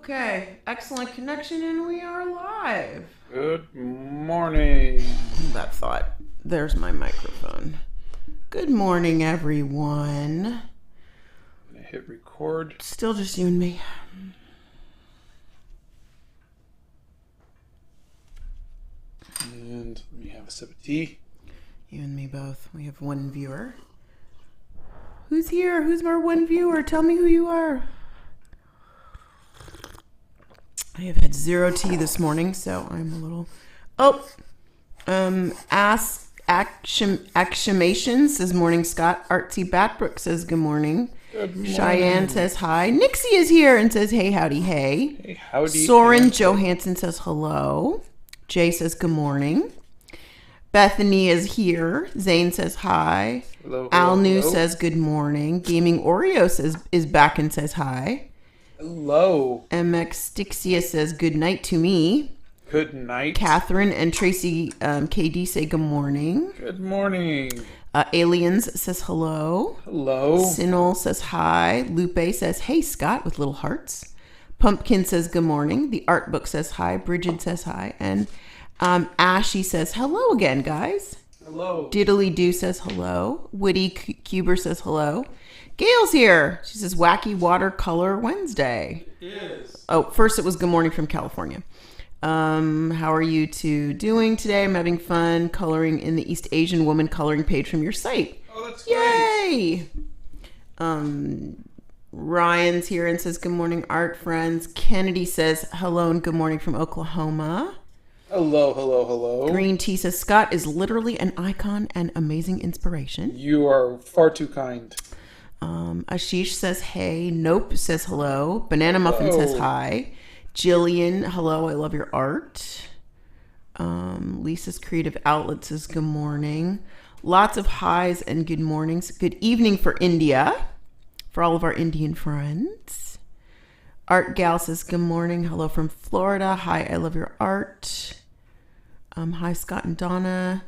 Okay, excellent connection, and we are live. Good morning. That thought. There's my microphone. Good morning, everyone. I'm gonna hit record. Still just you and me. And let me have a sip of tea. You and me both. We have one viewer. Who's here? Who's our one viewer? Tell me who you are. I have had 0 tea this morning, so I'm a little... Acclamation says morning, Scott. Artsy Batbrook says good morning. Good morning. Cheyenne says hi. Nixie is here and says hey, howdy, hey. Hey, howdy. Soren Johansson says hello. Jay says good morning. Bethany is here. Zane says hi. Hello, Al New hello. says good morning. Gaming Oreo is back and says hi. Hello. MX Stixia says good night to me. Good night. Catherine and Tracy KD say good morning. Good morning. Aliens says hello. Hello. Sinol says hi. Lupe says hey, Scott, with little hearts. Pumpkin says good morning. The art book says hi. Bridget says hi. And Ashy says hello again, guys. Hello. Diddly Doo says hello. Woody Cuber says hello. Gail's here. She says wacky watercolor Wednesday. It is. Oh, first it was good morning from California. How are you two doing today? I'm having fun coloring in the East Asian woman coloring page from your site. Oh, that's Yay! Ryan's here and says good morning, art friends. Kennedy says hello and good morning from Oklahoma. Hello, hello, hello. Green Tea says Scott is literally an icon and amazing inspiration. You are far too kind. Ashish says hey. Nope says hello. Banana Muffin Hello. says hi. Jillian, hello, I love your art. Lisa's Creative Outlet says good morning. Lots of highs and good mornings. Good evening for India, for all of our Indian friends. Art Gal says good morning. Hello from Florida. Hi, I love your art. Hi, Scott and Donna.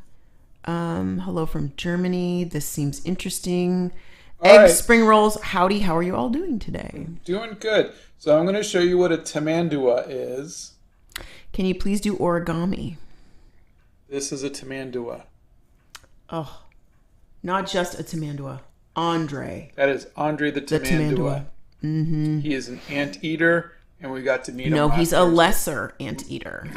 Hello from Germany. This seems interesting. All right. Spring rolls. Howdy, how are you all doing today? Doing good. So I'm going to show you what a Tamandua is. Can you please do origami? This is a Tamandua. Oh, not just a Tamandua. Andre. That is Andre the The Tamandua. Tamandua. Mm-hmm. He is an anteater, and we got to meet him. No, last he's a Thursday. lesser anteater.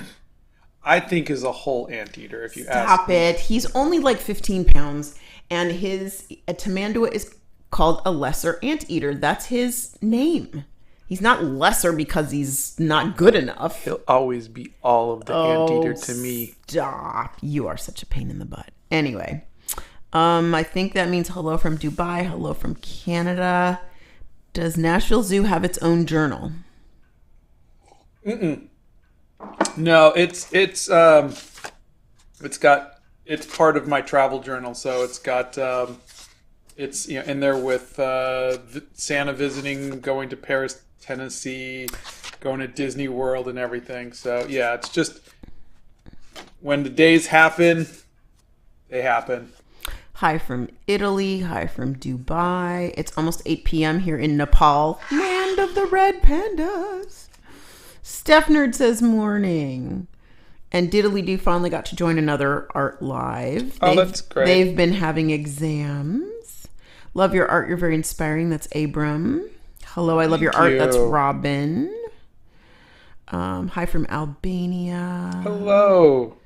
I think is a whole anteater. If you ask Stop me. it. He's only like 15 pounds, and a Tamandua is called a lesser anteater. That's his name. He's not lesser because he's not good enough. He'll always be all of the anteater to me. Stop. You are such a pain in the butt. Anyway, I think that means hello from Dubai, hello from Canada. Does Nashville Zoo have its own journal? No, it's part of my travel journal. So it's got it's in there with Santa visiting, going to Paris, Tennessee, going to Disney World and everything. So yeah, it's just when the days happen, they happen. Hi from Italy. Hi from Dubai. It's almost 8 p.m. here in Nepal, land of the red pandas. Steph Nerd says morning. And Diddly Doo finally got to join another art live. Oh, that's great. They've been having exams. Love your art. You're very inspiring. That's Abram. Hello, I love your art. you. That's Robin. Hi from Albania. Hello.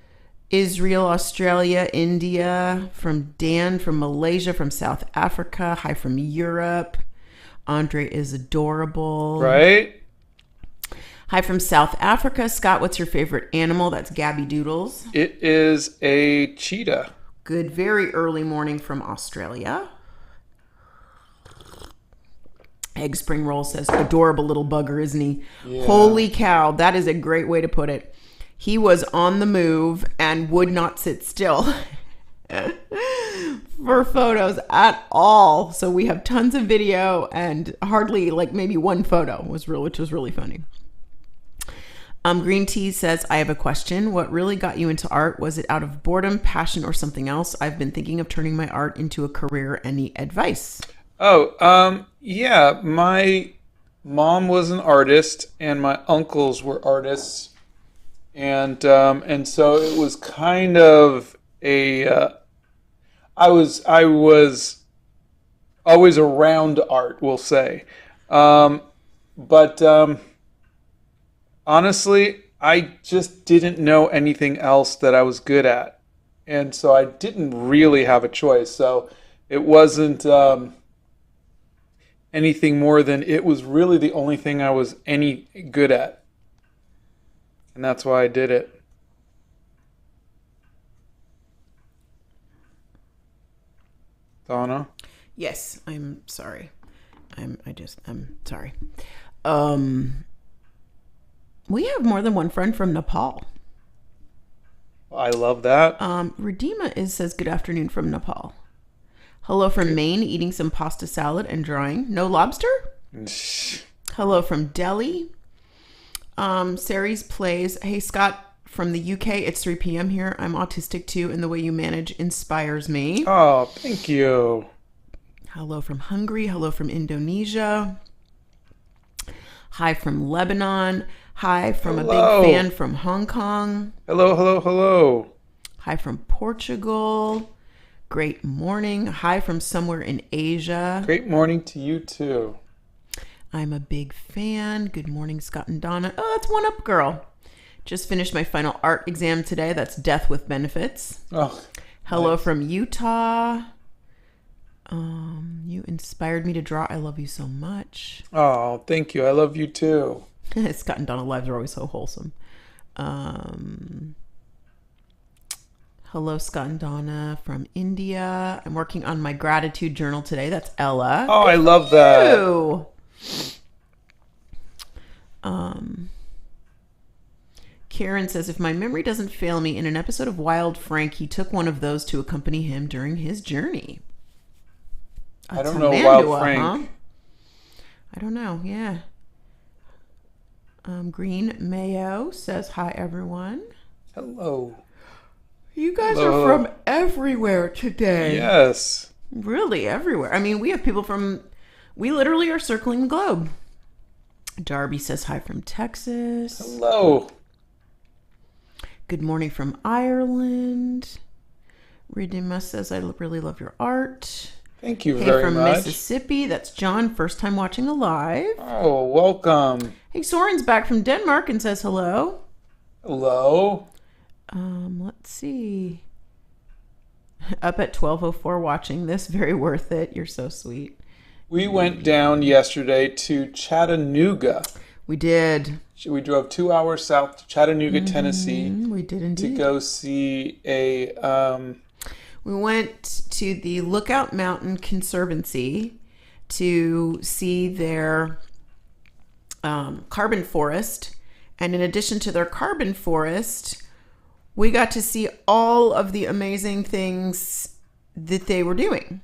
Israel, Australia, India, from Dan, from Malaysia, from South Africa. Hi from Europe. Andre is adorable. Right? Hi from South Africa. Scott, what's your favorite animal? That's Gabby Doodles. It is a cheetah. Good, very early morning from Australia. Egg Spring Roll says, adorable little bugger, isn't he? Yeah. Holy cow, that is a great way to put it. He was on the move and would not sit still for photos at all. So we have tons of video and hardly maybe one photo which was really funny. Green Tea says, I have a question. What really got you into art? Was it out of boredom, passion, or something else? I've been thinking of turning my art into a career. Any advice? Oh, yeah. My mom was an artist, and my uncles were artists, and so it was kind of a. I was always around art, we'll say, but honestly, I just didn't know anything else that I was good at, and so I didn't really have a choice. So it wasn't. Anything more than it was really the only thing I was any good at. And that's why I did it. Donna? Yes, I'm sorry. I'm sorry. Um, we have more than one friend from Nepal. I love that. Redeema says good afternoon from Nepal. Hello from Maine, eating some pasta salad and drawing. No lobster? Hello from Delhi. Saris plays, hey Scott, from the UK, it's 3 p.m. here. I'm autistic too, and the way you manage inspires me. Oh, thank you. Hello from Hungary. Hello from Indonesia. Hi from Lebanon. Hi from a big fan from Hong Kong. Hello, hello, hello. Hi from Portugal. Great morning. Hi from somewhere in Asia. Great morning to you too. I'm a big fan. Good morning, Scott and Donna. Oh, that's One Up Girl. Just finished my final art exam today. That's Death with Benefits. Oh, hello nice. From Utah. You inspired me to draw. I love you so much. Oh, thank you. I love you too. Scott and Donna lives are always so wholesome. Hello, Scott and Donna from India. I'm working on my gratitude journal today. That's Ella. Oh, I love that. Karen says, if my memory doesn't fail me, in an episode of Wild Frank, he took one of those to accompany him during his journey. I don't know Wild Frank. Huh? I don't know. Yeah. Green Mayo says, hi, everyone. Hello. You guys are from everywhere today. Yes. Really, everywhere. I mean, we have people we literally are circling the globe. Darby says hi from Texas. Hello. Good morning from Ireland. Redeema says, I really love your art. Thank you very from much. Mississippi. That's John, first time watching live. Oh, welcome. Hey, Soren's back from Denmark and says hello. Hello. Let's see. Up at 12:04 watching this. Very worth it. You're so sweet. We went down yesterday to Chattanooga. We did. We drove 2 hours south to Chattanooga, Tennessee. We did indeed. To go see a... We went to the Lookout Mountain Conservancy to see their carbon forest. And in addition to their carbon forest, we got to see all of the amazing things that they were doing.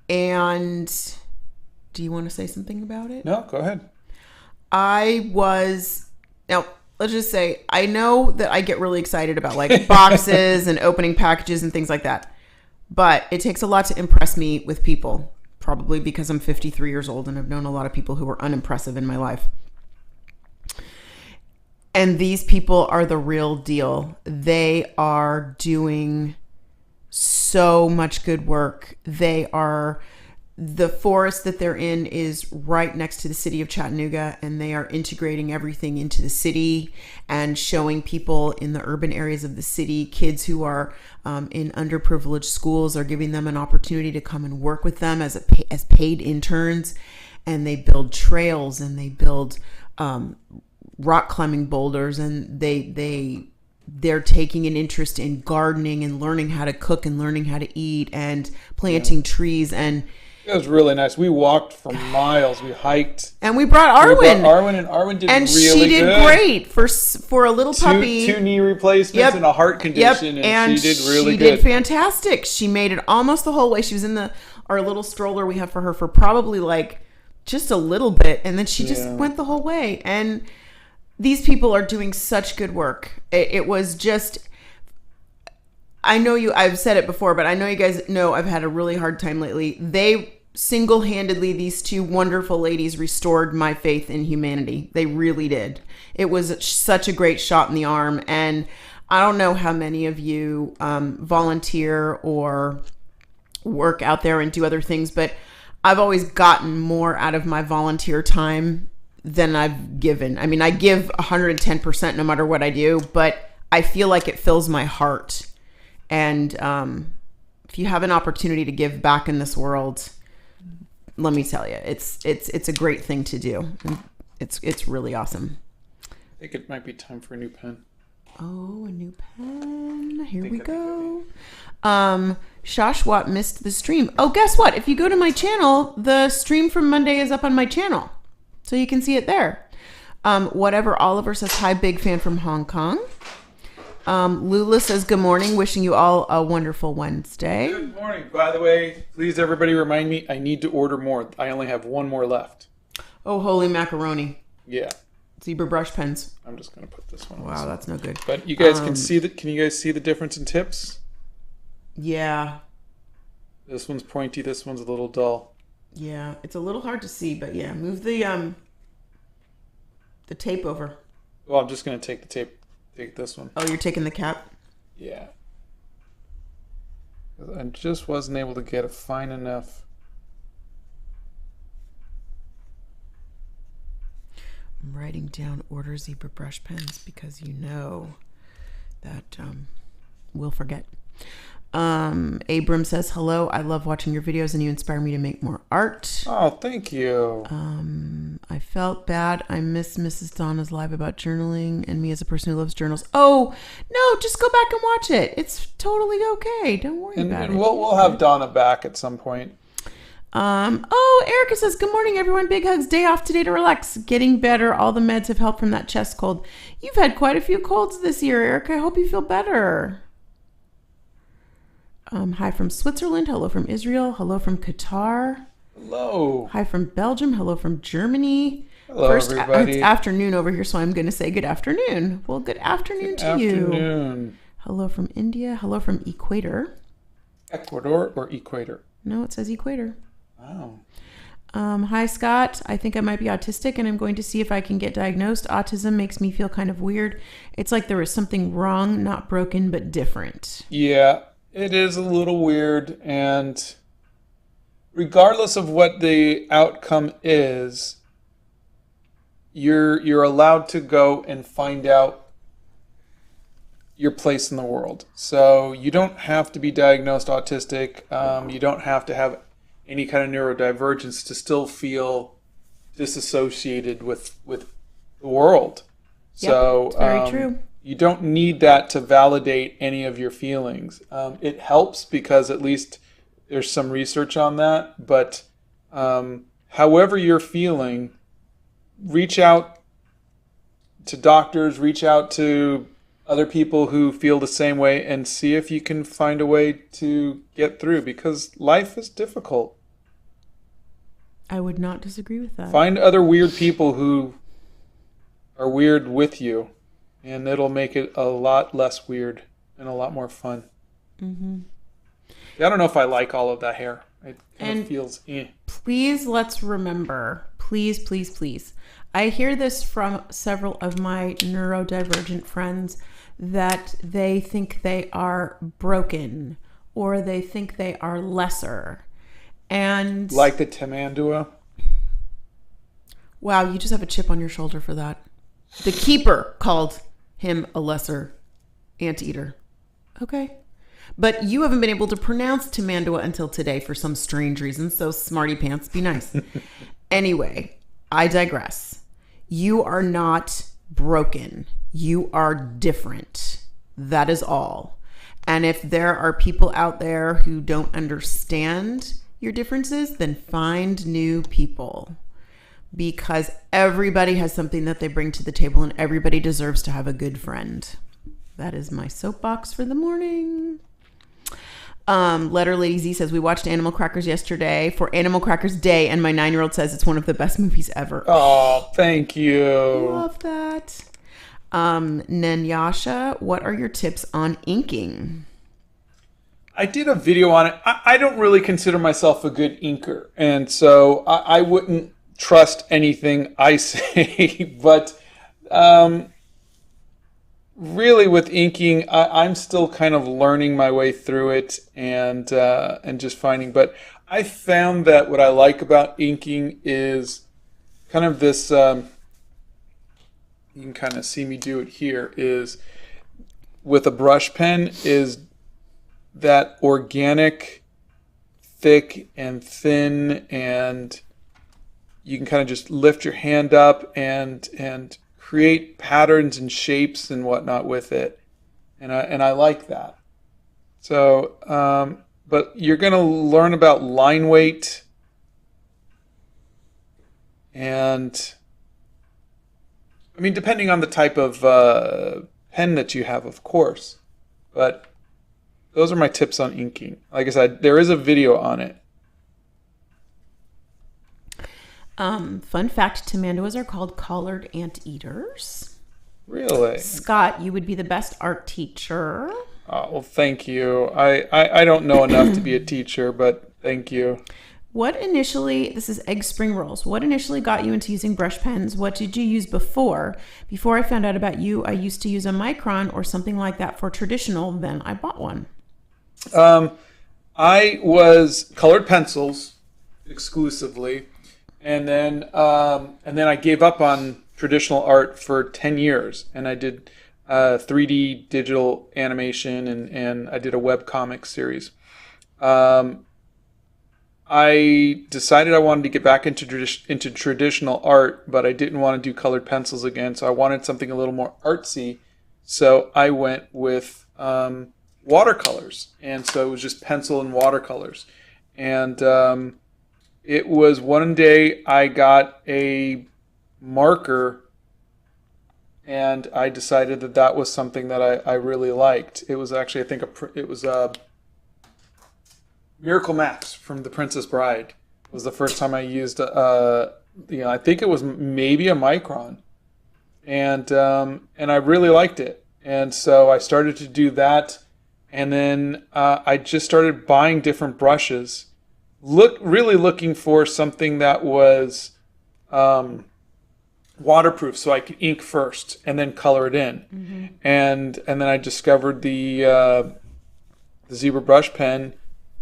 And do you want to say something about it? No, go ahead. Now, let's just say, I know that I get really excited about like boxes and opening packages and things like that. But it takes a lot to impress me with people, probably because I'm 53 years old and I've known a lot of people who were unimpressive in my life. And these people are the real deal. They are doing so much good work. The forest that they're in is right next to the city of Chattanooga, and they are integrating everything into the city and showing people in the urban areas of the city, kids who are in underprivileged schools, are giving them an opportunity to come and work with them as paid interns. And they build trails and they build rock climbing boulders, and they're taking an interest in gardening and learning how to cook and learning how to eat and planting trees. And it was really nice. We walked for miles. We hiked. And we brought Arwen. And Arwen did really good. And she did great for a little puppy. Two knee replacements and a heart condition. And she did really good. She did fantastic. She made it almost the whole way. She was in our little stroller we have for her for probably like just a little bit. And then she just went the whole way. And these people are doing such good work. It was just, I've said it before, but I know you guys know I've had a really hard time lately. They single-handedly, these two wonderful ladies restored my faith in humanity. They really did. It was such a great shot in the arm. And I don't know how many of you volunteer or work out there and do other things, but I've always gotten more out of my volunteer time than I've given. I mean, I give 110% no matter what I do, but I feel like it fills my heart. And if you have an opportunity to give back in this world, let me tell you, it's a great thing to do. It's really awesome. I think it might be time for a new pen. Oh, a new pen. Here we go. Shashwat missed the stream. Oh, guess what? If you go to my channel, the stream from Monday is up on my channel. So you can see it there. Whatever Oliver says, hi, big fan from Hong Kong. Lula says, good morning. Wishing you all a wonderful Wednesday. Good morning. By the way, please everybody remind me, I need to order more. I only have one more left. Oh, holy macaroni. Yeah. Zebra brush pens. I'm just going to put this one on. Wow, that's no good. But you guys can see that. Can you guys see the difference in tips? Yeah. This one's pointy. This one's a little dull. Yeah, it's a little hard to see, but yeah, move the tape over. Well, I'm just going to take the tape. Take this one. Oh, you're taking the cap? Yeah. I just wasn't able to get it fine enough. I'm writing down order zebra brush pens because you know that we'll forget. Abram says, hello, I love watching your videos and you inspire me to make more art. Oh, thank you. I felt bad. I miss Mrs. Donna's live about journaling and me as a person who loves journals. Oh, no, just go back and watch it. It's totally okay. Don't worry about it. We'll have Donna back at some point. Erica says, good morning, everyone. Big hugs. Day off today to relax. Getting better. All the meds have helped from that chest cold. You've had quite a few colds this year, Erica. I hope you feel better. Hi from Switzerland. Hello from Israel. Hello from Qatar. Hello. Hi from Belgium. Hello from Germany. Hello, everybody. It's afternoon over here, so I'm going to say good afternoon. Well, good afternoon to you. Hello from India. Hello from Equator. Ecuador or Equator? No, it says Equator. Wow. Hi, Scott. I think I might be autistic, and I'm going to see if I can get diagnosed. Autism makes me feel kind of weird. It's like there is something wrong, not broken, but different. Yeah, it is a little weird, and regardless of what the outcome is, you're allowed to go and find out your place in the world. So you don't have to be diagnosed autistic. You don't have to have any kind of neurodivergence to still feel disassociated with the world. Yep, So it's very true. You don't need that to validate any of your feelings. It helps because at least there's some research on that. But however you're feeling, reach out to doctors, reach out to other people who feel the same way, and see if you can find a way to get through, because life is difficult. I would not disagree with that. Find other weird people who are weird with you, and it'll make it a lot less weird and a lot more fun. Mm-hmm. I don't know if I like all of that hair. It kind of feels Please, let's remember, please, please, please. I hear this from several of my neurodivergent friends that they think they are broken or they think they are lesser. And like the Tamandua. Wow, you just have a chip on your shoulder for that. The keeper called him a lesser anteater. Okay. But you haven't been able to pronounce Tamandua until today for some strange reason, so smarty pants, be nice. Anyway, I digress. You are not broken. You are different. That is all. And if there are people out there who don't understand your differences, then find new people. Because everybody has something that they bring to the table and everybody deserves to have a good friend. That is my soapbox for the morning. Letter Lady Z says, we watched Animal Crackers yesterday for Animal Crackers Day, and my 9-year-old says it's one of the best movies ever. Oh, thank you. Love that. Nanyasha, what are your tips on inking? I did a video on it. I don't really consider myself a good inker, and so I wouldn't trust anything I say. But really, with inking, I'm still kind of learning my way through it and just finding. But I found that what I like about inking is kind of this. You can kind of see me do it here. Is with a brush pen is that organic, thick and thin, and you can kind of just lift your hand up and create patterns and shapes and whatnot with it, and I like that. So, but you're going to learn about line weight and, I mean, depending on the type of pen that you have, of course, but those are my tips on inking. Like I said, there is a video on it. Fun fact, Tamanduas are called collared anteaters. Really? Scott, you would be the best art teacher. Oh, well, thank you. I don't know enough to be a teacher, but thank you. This is egg spring rolls. What initially got you into using brush pens? What did you use before? Before I found out about you, I used to use a micron or something like that for traditional. Then I bought one. I was colored pencils exclusively, and then I gave up on traditional art for 10 years, and I did 3D digital animation, and I did a webcomic series. I decided I wanted to get back into traditional art, but I didn't want to do colored pencils again, so I wanted something a little more artsy. So I went with watercolors, and so it was just pencil and watercolors. And it was one day I got a marker, and I decided that was something that I really liked. It was actually, I think, it was Miracle Max from The Princess Bride. It was the first time I used, I think it was maybe a micron, and I really liked it. And so I started to do that, and then I just started buying different brushes, really looking for something that was waterproof, so I could ink first and then color it in. Mm-hmm. And then I discovered the zebra brush pen,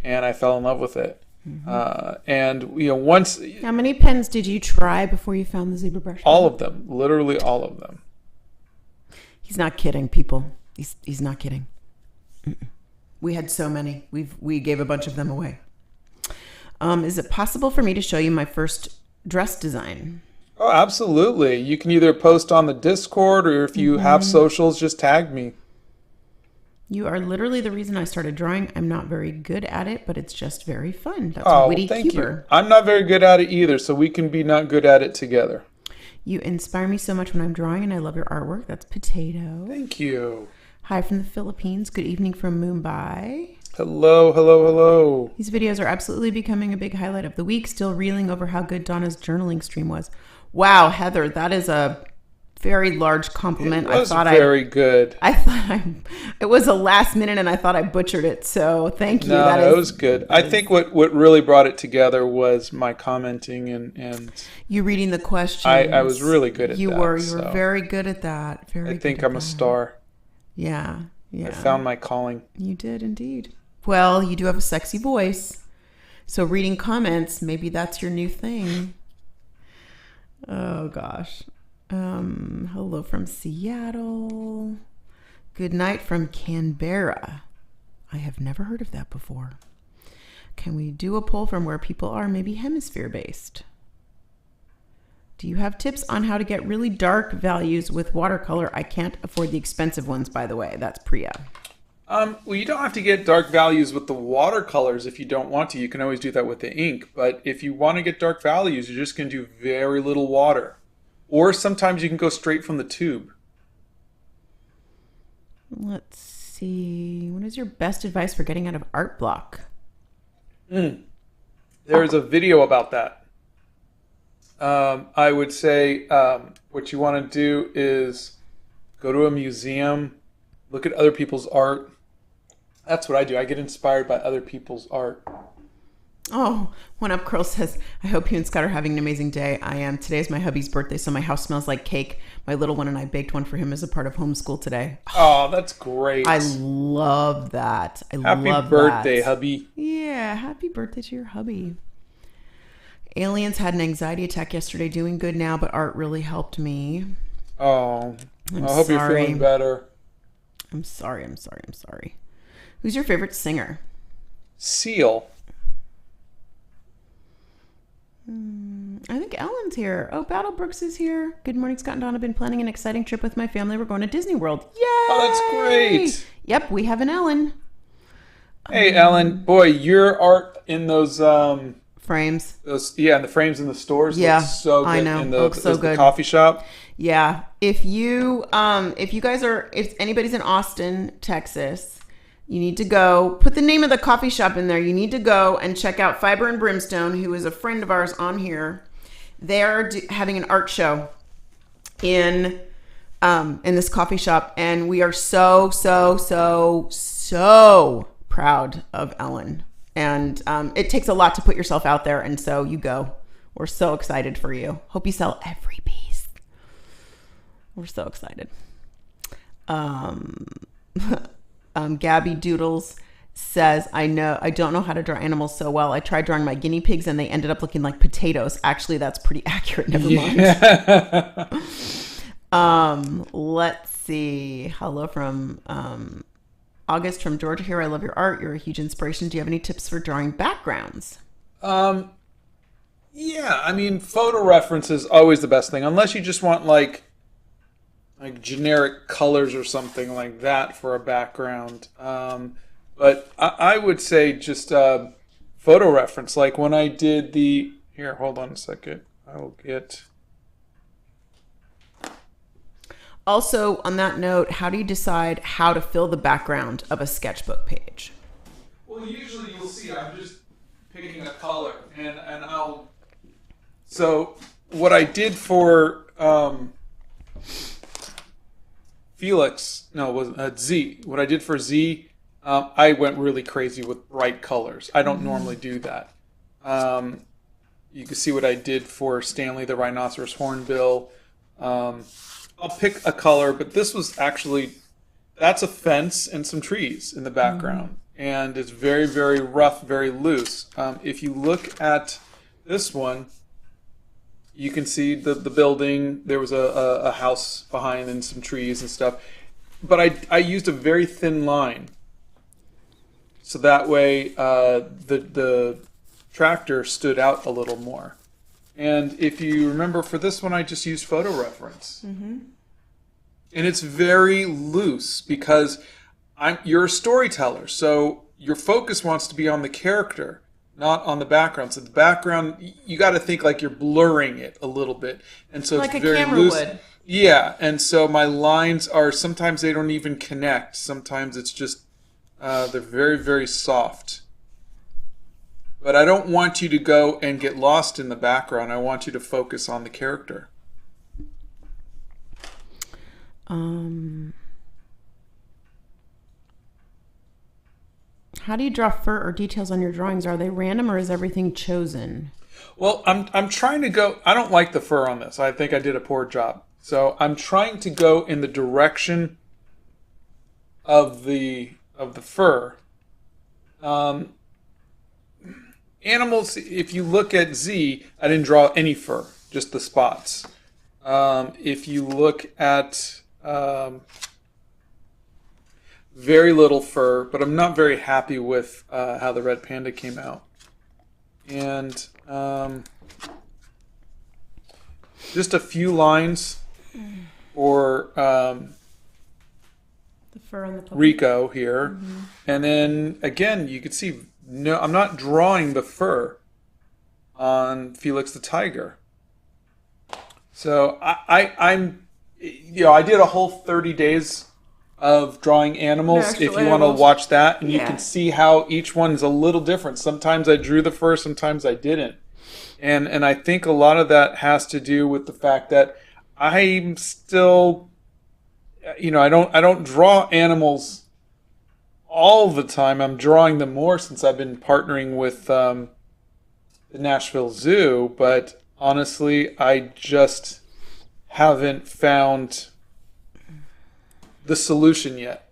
and I fell in love with it. Mm-hmm. And once. How many pens did you try before you found the zebra brush pen? All of them, literally all of them. He's not kidding, people. He's not kidding. Mm-mm. We had so many. We gave a bunch of them away. Is it possible for me to show you my first dress design? Oh, absolutely. You can either post on the Discord, or if you have socials, just tag me. You are literally the reason I started drawing. I'm not very good at it, but it's just very fun. That's Witty thank Cuber. You. I'm not very good at it either, so we can be not good at it together. You inspire me so much when I'm drawing, and I love your artwork. That's Potato. Thank you. Hi from the Philippines. Good evening from Mumbai. Hello, hello, hello. These videos are absolutely becoming a big highlight of the week. Still reeling over how good Donna's journaling stream was. Wow, Heather, that is a very large compliment. It was very good. I thought it was a last minute, and I thought I butchered it. So thank you. No, it was good. I think what really brought it together was my commenting and you reading the questions. I was really good at that. You were very good at that. I think I'm a star. Yeah. I found my calling. You did indeed. Well, you do have a sexy voice. So reading comments, maybe that's your new thing. Oh gosh. Hello from Seattle. Good night from Canberra. I have never heard of that before. Can we do a poll from where people are, maybe hemisphere based? Do you have tips on how to get really dark values with watercolor? I can't afford the expensive ones, by the way. That's Priya. Well, you don't have to get dark values with the watercolors if you don't want to. You can always do that with the ink. But if you want to get dark values, you're just going to do very little water. Or sometimes you can go straight from the tube. Let's see. What is your best advice for getting out of art block? There's a video about that. I would say what you want to do is go to a museum, look at other people's art, That's what I do. I get inspired by other people's art. Oh, One Up Curl says, I hope you and Scott are having an amazing day. I am. Today is my hubby's birthday, so my house smells like cake. My little one and I baked one for him as a part of homeschool today. Oh, that's great. I love that. Happy birthday, hubby. Yeah, happy birthday to your hubby. Aliens had an anxiety attack yesterday, doing good now, but art really helped me. Oh, I hope you're feeling better. I'm sorry. Who's your favorite singer? Seal. I think Ellen's here. Oh, Battle Brooks is here. Good morning, Scott and Dawn. I've been planning an exciting trip with my family. We're going to Disney World. Yay! Oh, that's great. Yep, we have an Ellen. Hey, Ellen. Boy, your art in those frames. The frames in the stores. Yeah, looks so good. I know. Looks so good. The coffee shop. Yeah. If anybody's in Austin, Texas, you need to go, put the name of the coffee shop in there. You need to go and check out Fiber and Brimstone, who is a friend of ours on here. They're having an art show in this coffee shop. And we are so proud of Ellen. And it takes a lot to put yourself out there. And so you go. We're so excited for you. Hope you sell every piece. We're so excited. Gabby Doodles says, I don't know how to draw animals so well. I tried drawing my guinea pigs and they ended up looking like potatoes. Actually, that's pretty accurate. Never mind. Let's see. Hello from August from Georgia here. I love your art. You're a huge inspiration. Do you have any tips for drawing backgrounds? Yeah, I mean, photo reference is always the best thing, unless you just want like generic colors or something like that for a background. But I would say just photo reference. Like when I did here, hold on a second. I will get... Also, on that note, how do you decide how to fill the background of a sketchbook page? Well, usually you'll see I'm just picking a color, and I'll... So what I did for Z. What I did for Z, I went really crazy with bright colors. I don't normally do that. You can see what I did for Stanley the rhinoceros hornbill. I'll pick a color, but this was actually, that's a fence and some trees in the background. And it's very, very rough, very loose. If you look at this one, you can see the building. There was a house behind and some trees and stuff. But I used a very thin line. So that way the tractor stood out a little more. And if you remember, for this one, I just used photo reference. Mm-hmm. And it's very loose because you're a storyteller. So your focus wants to be on the character, not on the background. So the background, you got to think like you're blurring it a little bit. And so like it's a very camera loose. would. Yeah. And so my lines are, sometimes they don't even connect. Sometimes it's just, they're very, very soft. But I don't want you to go and get lost in the background. I want you to focus on the character. How do you draw fur or details on your drawings? Are they random or is everything chosen? Well, I'm trying to go. I don't like the fur on this. I think I did a poor job. So I'm trying to go in the direction of the fur. Animals, if you look at Z, I didn't draw any fur, just the spots. If you look at very little fur, but I'm not very happy with how the red panda came out. And just a few lines or The fur on the puppy. Rico here. Mm-hmm. And then again, you can see, no, I'm not drawing the fur on Felix the tiger. So I'm I did a whole 30 days of drawing animals. If you want to watch that, and you can see how each one's a little different. Sometimes I drew the fur, sometimes I didn't. And I think a lot of that has to do with the fact that I'm still, I don't draw animals all the time. I'm drawing them more since I've been partnering with the Nashville Zoo, but honestly, I just haven't found the solution yet.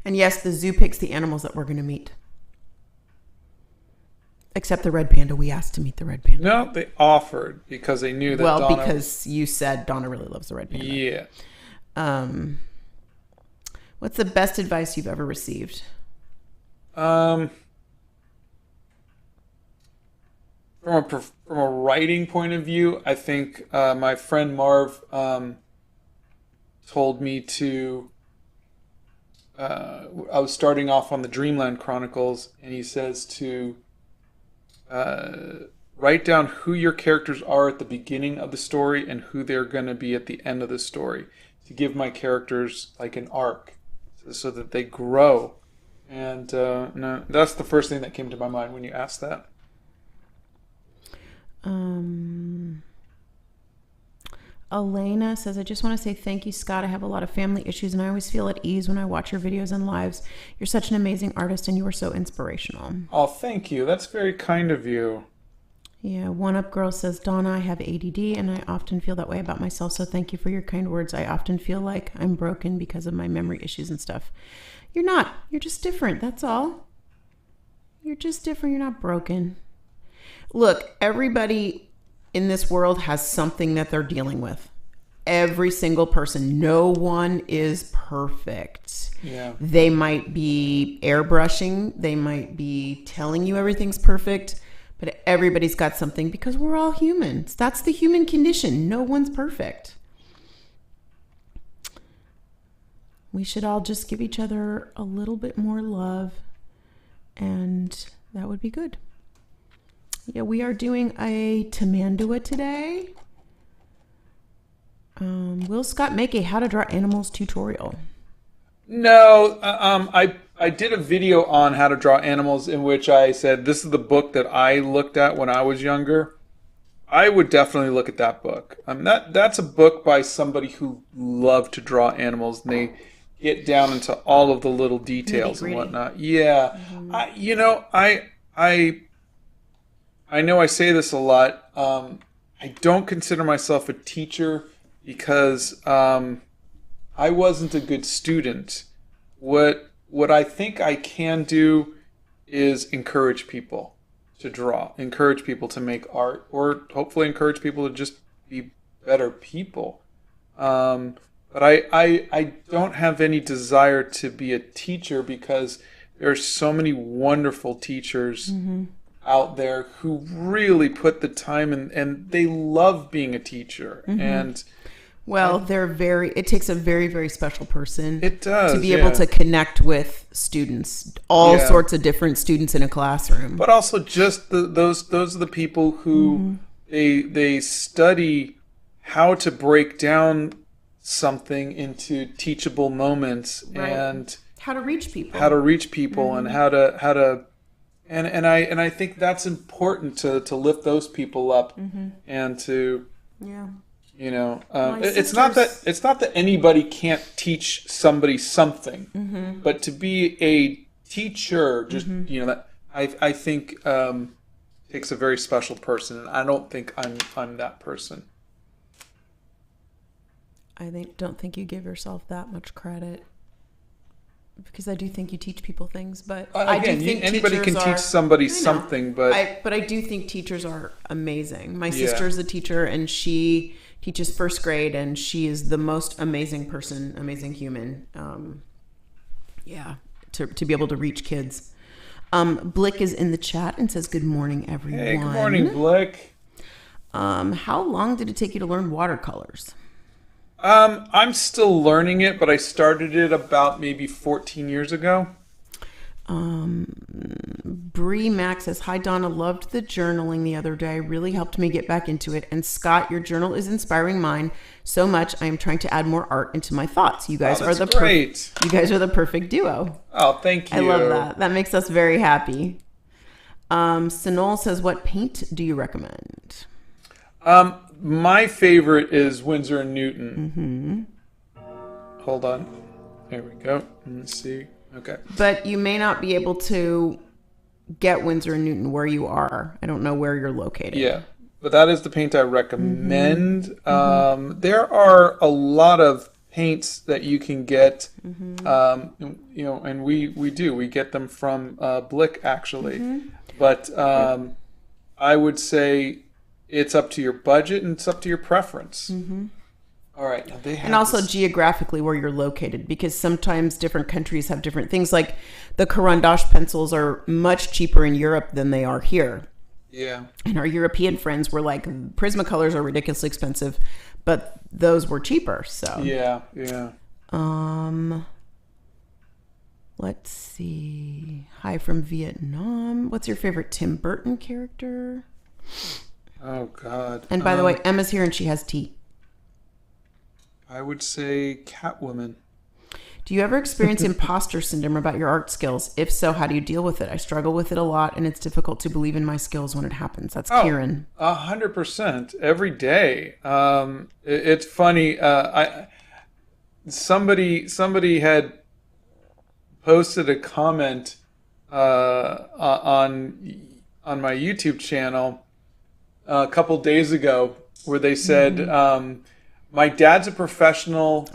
And yes, the zoo picks the animals that we're going to meet. Except the red panda. We asked to meet the red panda. No, they offered because they knew that Donna... because you said Donna really loves the red panda. Yeah. What's the best advice you've ever received? From a writing point of view, I think my friend Marv told me to... I was starting off on the Dreamline Chronicles, and he says to write down who your characters are at the beginning of the story and who they're going to be at the end of the story, to give my characters like an arc so that they grow. And no, that's the first thing that came to my mind when you asked that. Elena says, I just want to say thank you, Scott. I have a lot of family issues, and I always feel at ease when I watch your videos and lives. You're such an amazing artist, and you are so inspirational. Oh, thank you. That's very kind of you. Yeah, One Up Girl says, Donna, I have ADD, and I often feel that way about myself, so thank you for your kind words. I often feel like I'm broken because of my memory issues and stuff. You're not. You're just different. That's all. You're just different. You're not broken. Look, everybody in this world has something that they're dealing with. Every single person. No one is perfect. Yeah. They might be airbrushing. They might be telling you everything's perfect. But everybody's got something because we're all humans. That's the human condition. No one's perfect. We should all just give each other a little bit more love, and that would be good. Yeah, we are doing a Tamandua today. Will Scott make a how to draw animals tutorial? No, I did a video on how to draw animals in which I said this is the book that I looked at when I was younger. I would definitely look at that book. That's a book by somebody who loved to draw animals, and they get down into all of the little details and whatnot. Yeah, I know I say this a lot. I don't consider myself a teacher because I wasn't a good student. What I think I can do is encourage people to draw, encourage people to make art, or hopefully encourage people to just be better people. But I don't have any desire to be a teacher because there are so many wonderful teachers out there who really put the time in, and they love being a teacher. And well, it takes a very, very special person. It does, to be able to connect with students, all sorts of different students in a classroom. But also just those are the people who they study how to break down something into teachable moments and how to reach people. And how to and I think that's important to lift those people up and to it's not that anybody can't teach somebody something, but to be a teacher, just that I think takes a very special person, and I don't think I'm that person. Don't think you give yourself that much credit, because I do think you teach people things, but I do think anybody can teach somebody something, but I do think teachers are amazing. My sister is a teacher, and she teaches first grade, and she is the most amazing person, amazing human. To be able to reach kids. Blick is in the chat and says, good morning, everyone. Hey, good morning, Blick. How long did it take you to learn watercolors? I'm still learning it, but I started it about maybe 14 years ago. Bree Max says, hi Donna, loved the journaling the other day. Really helped me get back into it. And Scott, your journal is inspiring mine so much. I am trying to add more art into my thoughts. You guys are the great. You guys are the perfect duo. Oh, thank you. I love that. That makes us very happy. Sanol says, what paint do you recommend? My favorite is Winsor & Newton. Hold on. There we go. Let's see. Okay. But you may not be able to get Winsor & Newton where you are. I don't know where you're located. Yeah. But that is the paint I recommend. There are a lot of paints that you can get, and we get them from Blick, actually. But I would say it's up to your budget and it's up to your preference. All right. Now they have and also geographically where you're located, because sometimes different countries have different things. Like the Caran d'Ache pencils are much cheaper in Europe than they are here. Yeah. And our European friends were like, Prismacolors are ridiculously expensive, but those were cheaper. So yeah. Let's see. Hi from Vietnam. What's your favorite Tim Burton character? Oh God. And by the way, Emma's here and she has tea. I would say Catwoman. Do you ever experience imposter syndrome about your art skills? If so, how do you deal with it? I struggle with it a lot, and it's difficult to believe in my skills when it happens. That's Kieran. 100% every day. It's funny. Somebody had posted a comment on my YouTube channel a couple days ago where they said, "My dad's a professional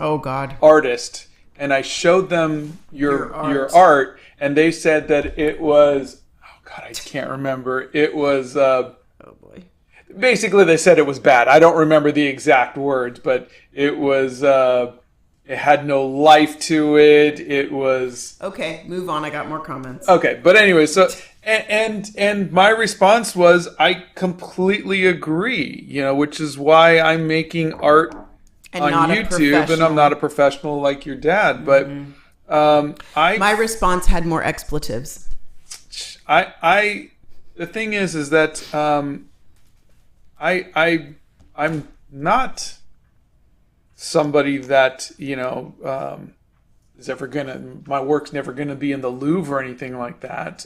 artist." And I showed them your art, and they said that it was, oh God, I can't remember. It was, oh boy. Basically, they said it was bad. I don't remember the exact words, but it was, it had no life to it. It was. Okay, move on. I got more comments. Okay, but anyway, so, and my response was, I completely agree, which is why I'm making art on YouTube, and I'm not a professional like your dad, but my response had more expletives. The thing is that I'm not somebody that is ever my work's never gonna be in the Louvre or anything like that.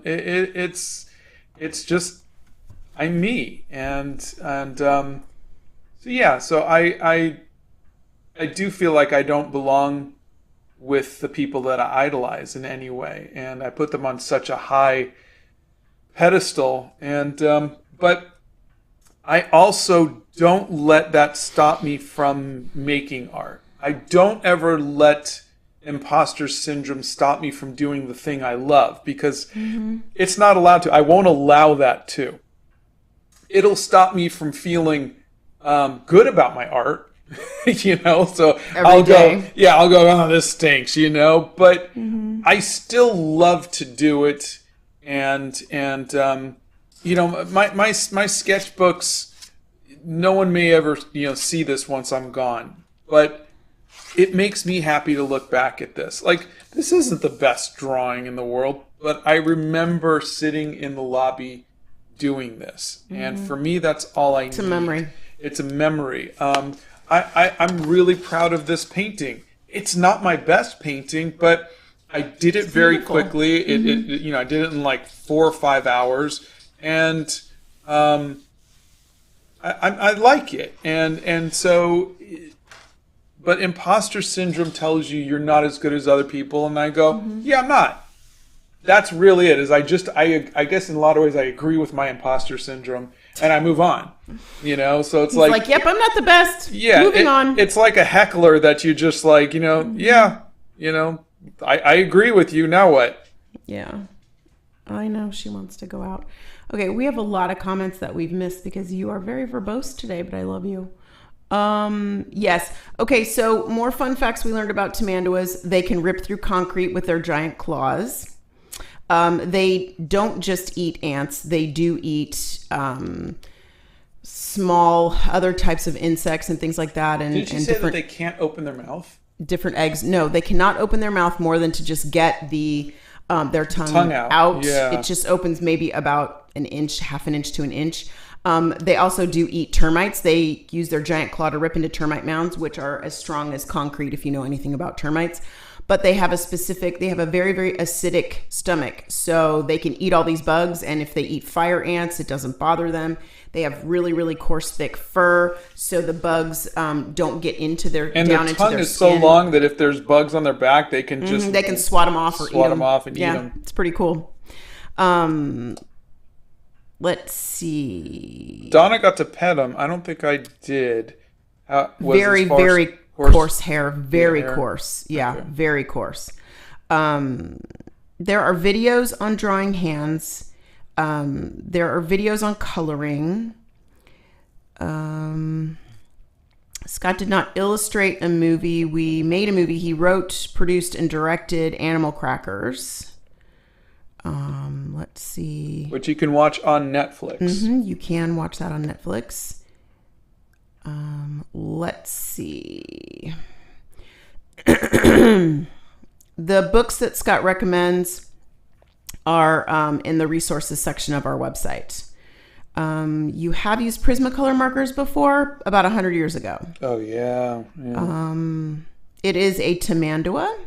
It's just I'm me, so I do feel like I don't belong with the people that I idolize in any way, and I put them on such a high pedestal, but I also don't let that stop me from making art. I don't ever let imposter syndrome stop me from doing the thing I love, because it's not allowed to. I won't allow that to. It'll stop me from feeling good about my art, so I'll go, oh, this stinks, but I still love to do it. And my sketchbooks, no one may ever, see this once I'm gone, but it makes me happy to look back at this. Like, this isn't the best drawing in the world, but I remember sitting in the lobby doing this. And for me, that's all I need. It's a memory. It's a memory. I'm really proud of this painting. It's not my best painting, but I did it very quickly. I did it in like 4 or 5 hours, and I like it. And so, but imposter syndrome tells you you're not as good as other people, and I go, yeah, I'm not. That's really it. I guess in a lot of ways I agree with my imposter syndrome, and I move on. So it's like, yep, I'm not the best. Yeah, moving on. It's like a heckler that you just like, I agree with you. Now what? Yeah, I know she wants to go out. Okay, we have a lot of comments that we've missed because you are very verbose today, but I love you. Yes. Okay, so more fun facts we learned about tamanduas. They can rip through concrete with their giant claws. They don't just eat ants. They do eat small other types of insects and things like that. And did you say that they can't open their mouth? Different eggs. No, they cannot open their mouth more than to just get their tongue out. Yeah. It just opens maybe about an inch, half an inch to an inch. They also do eat termites. They use their giant claw to rip into termite mounds, which are as strong as concrete if you know anything about termites. but they have a very, very acidic stomach. So they can eat all these bugs, and if they eat fire ants, it doesn't bother them. They have really, really coarse, thick fur, so the bugs don't get into their and down their into tongue their is skin. so long that if there's bugs on their back, they can just they can swat them off or eat them. and eat them. It's pretty cool. Let's see. Donna got to pet him. I don't think I did. Very, very coarse hair. Very coarse. Yeah, okay. Very coarse. There are videos on drawing hands. There are videos on coloring. Scott did not illustrate a movie. We made a movie. He wrote, produced, and directed Animal Crackers. Let's see. Which you can watch on Netflix. You can watch that on Netflix. Let's see. The books that Scott recommends are in the resources section of our website. You have used Prismacolor markers before, about 100 years ago. Oh, yeah. It is a Tamandua.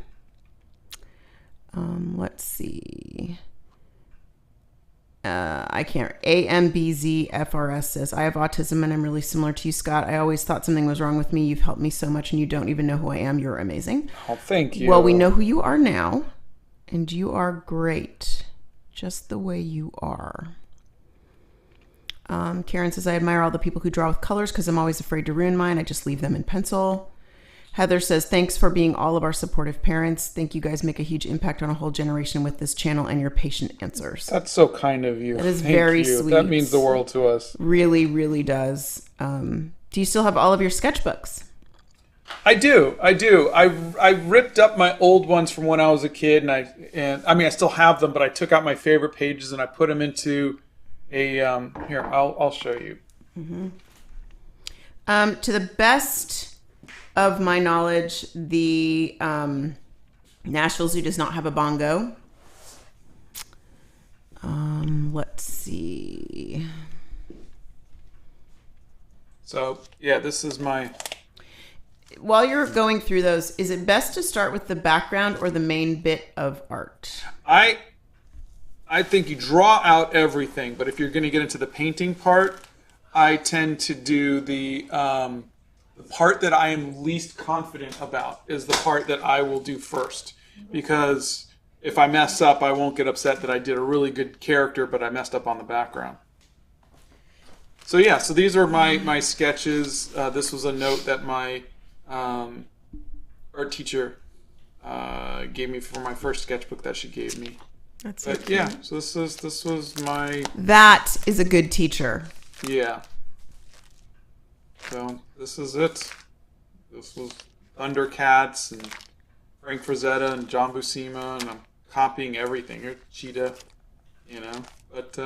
Let's see. I can't. AMBZFRS says, I have autism and I'm really similar to you, Scott. I always thought something was wrong with me. You've helped me so much and you don't even know who I am. You're amazing. Oh, thank you. Well, we know who you are now, and you are great just the way you are. Karen says, I admire all the people who draw with colors because I'm always afraid to ruin mine. I just leave them in pencil. Heather says, thanks for being all of our supportive parents. Think you guys make a huge impact on a whole generation with this channel and your patient answers. That's so kind of you. That is very sweet. That means the world to us. Really, really does. Do you still have all of your sketchbooks? I do. I ripped up my old ones from when I was a kid, and I still have them, but I took out my favorite pages and I put them into a here. I'll show you. To the best of my knowledge, the Nashville Zoo does not have a bongo. Let's see. So, yeah, this is my... While you're going through those, is it best to start with the background or the main bit of art? I think you draw out everything, but if you're going to get into the painting part, I tend to do the part that I am least confident about is the part that I will do first. Because if I mess up, I won't get upset that I did a really good character, but I messed up on the background. So yeah, so these are my sketches. This was a note that my art teacher gave me for my first sketchbook that she gave me. That's but okay. Yeah, so this was my... That is a good teacher. Yeah. So this is it. This was Thundercats and Frank Frazetta and John Buscema, and I'm copying everything. You're Cheetah, But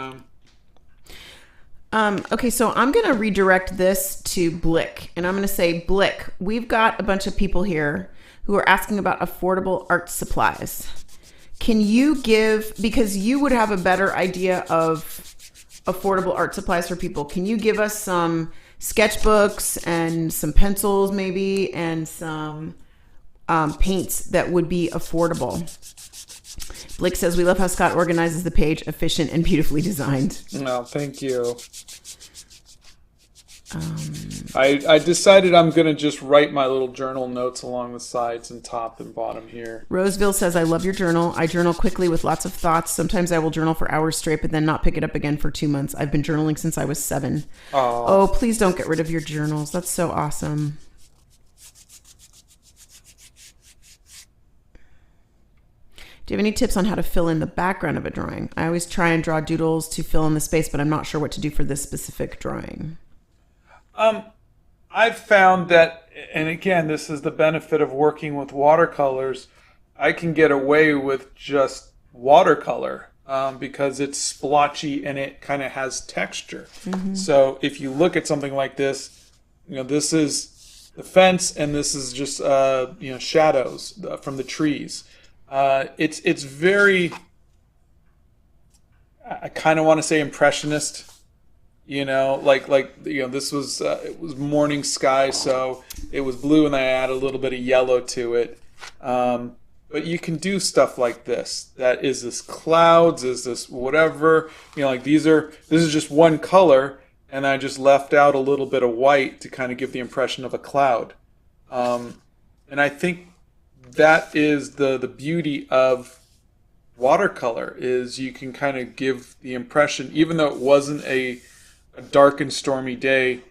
okay, so I'm going to redirect this to Blick, and I'm going to say, Blick, we've got a bunch of people here who are asking about affordable art supplies. Can you give, because you would have a better idea of affordable art supplies for people, can you give us some sketchbooks and some pencils maybe and some paints that would be affordable? Blick says, we love how Scott organizes the page, efficient and beautifully designed. No, thank you. I decided I'm going to just write my little journal notes along the sides and top and bottom here. Roseville says, I love your journal. I journal quickly with lots of thoughts. Sometimes I will journal for hours straight, but then not pick it up again for 2 months. I've been journaling since I was 7. Oh, please don't get rid of your journals. That's so awesome. Do you have any tips on how to fill in the background of a drawing? I always try and draw doodles to fill in the space, but I'm not sure what to do for this specific drawing. I've found that, and again, this is the benefit of working with watercolors, I can get away with just watercolor because it's splotchy and it kind of has texture. Mm-hmm. So if you look at something like this, this is the fence and this is just, shadows from the trees. It's very, I kind of want to say impressionist, this was, it was morning sky, so it was blue and I added a little bit of yellow to it. But you can do stuff like this. That is this clouds, is this whatever. Like this is just one color, and I just left out a little bit of white to kind of give the impression of a cloud. And I think that is the beauty of watercolor, is you can kind of give the impression, even though it wasn't a dark and stormy day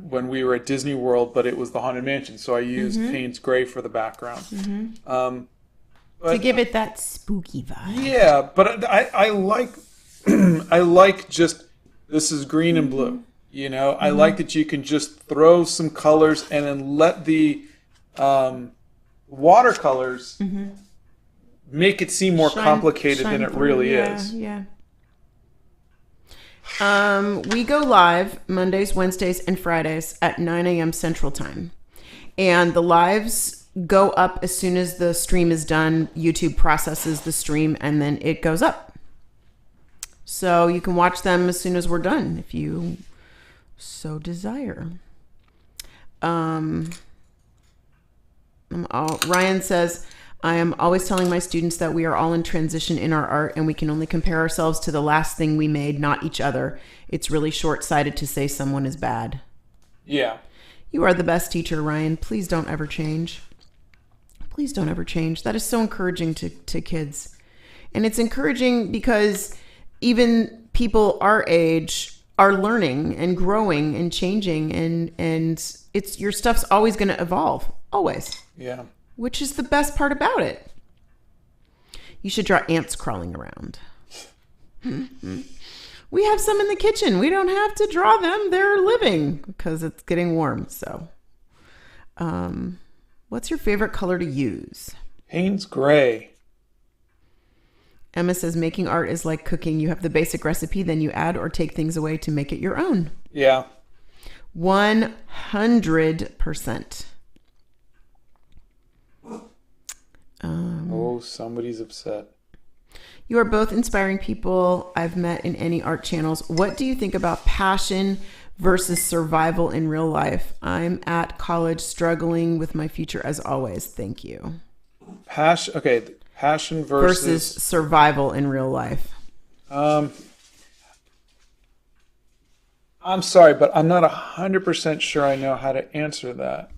when we were at Disney World, but it was the Haunted Mansion, so I used Payne's Gray for the background. To give it that spooky vibe. Yeah, but I like I like just, this is green and blue. I like that you can just throw some colors and then let the watercolors make it seem more complicated than it really is. Yeah. We go live Mondays, Wednesdays, and Fridays at 9 a.m. Central Time. And the lives go up as soon as the stream is done. YouTube processes the stream and then it goes up. So you can watch them as soon as we're done if you so desire. Ryan says, I am always telling my students that we are all in transition in our art and we can only compare ourselves to the last thing we made, not each other. It's really short-sighted to say someone is bad. Yeah. You are the best teacher, Ryan. Please don't ever change. Please don't ever change. That is so encouraging to kids. And it's encouraging because even people our age are learning and growing and changing, and it's your stuff's always going to evolve. Always. Yeah. Which is the best part about it. You should draw ants crawling around. We have some in the kitchen. We don't have to draw them. They're living because it's getting warm. So, what's your favorite color to use? Payne's Gray. Emma says making art is like cooking. You have the basic recipe, then you add or take things away to make it your own. Yeah. 100%. Somebody's upset. You are both inspiring people I've met in any art channels. What do you think about passion versus survival in real life? I'm at college struggling with my future as always. Thank you. Passion versus survival in real life. I'm sorry, but I'm not 100% sure I know how to answer that.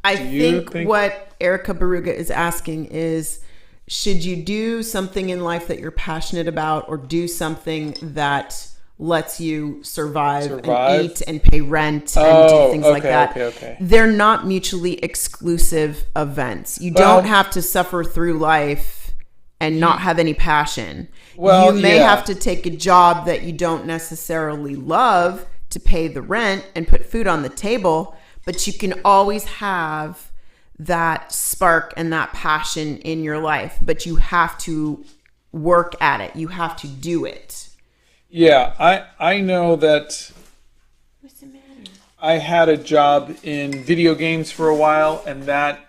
I think what Erica Baruga is asking is, should you do something in life that you're passionate about, or do something that lets you survive and eat and pay rent and do things like that? Okay. They're not mutually exclusive events. You don't have to suffer through life and not have any passion. You may have to take a job that you don't necessarily love to pay the rent and put food on the table, but you can always have that spark and that passion in your life, but you have to work at it. You have to do it. Yeah, I know that. What's the matter? I had a job in video games for a while, and that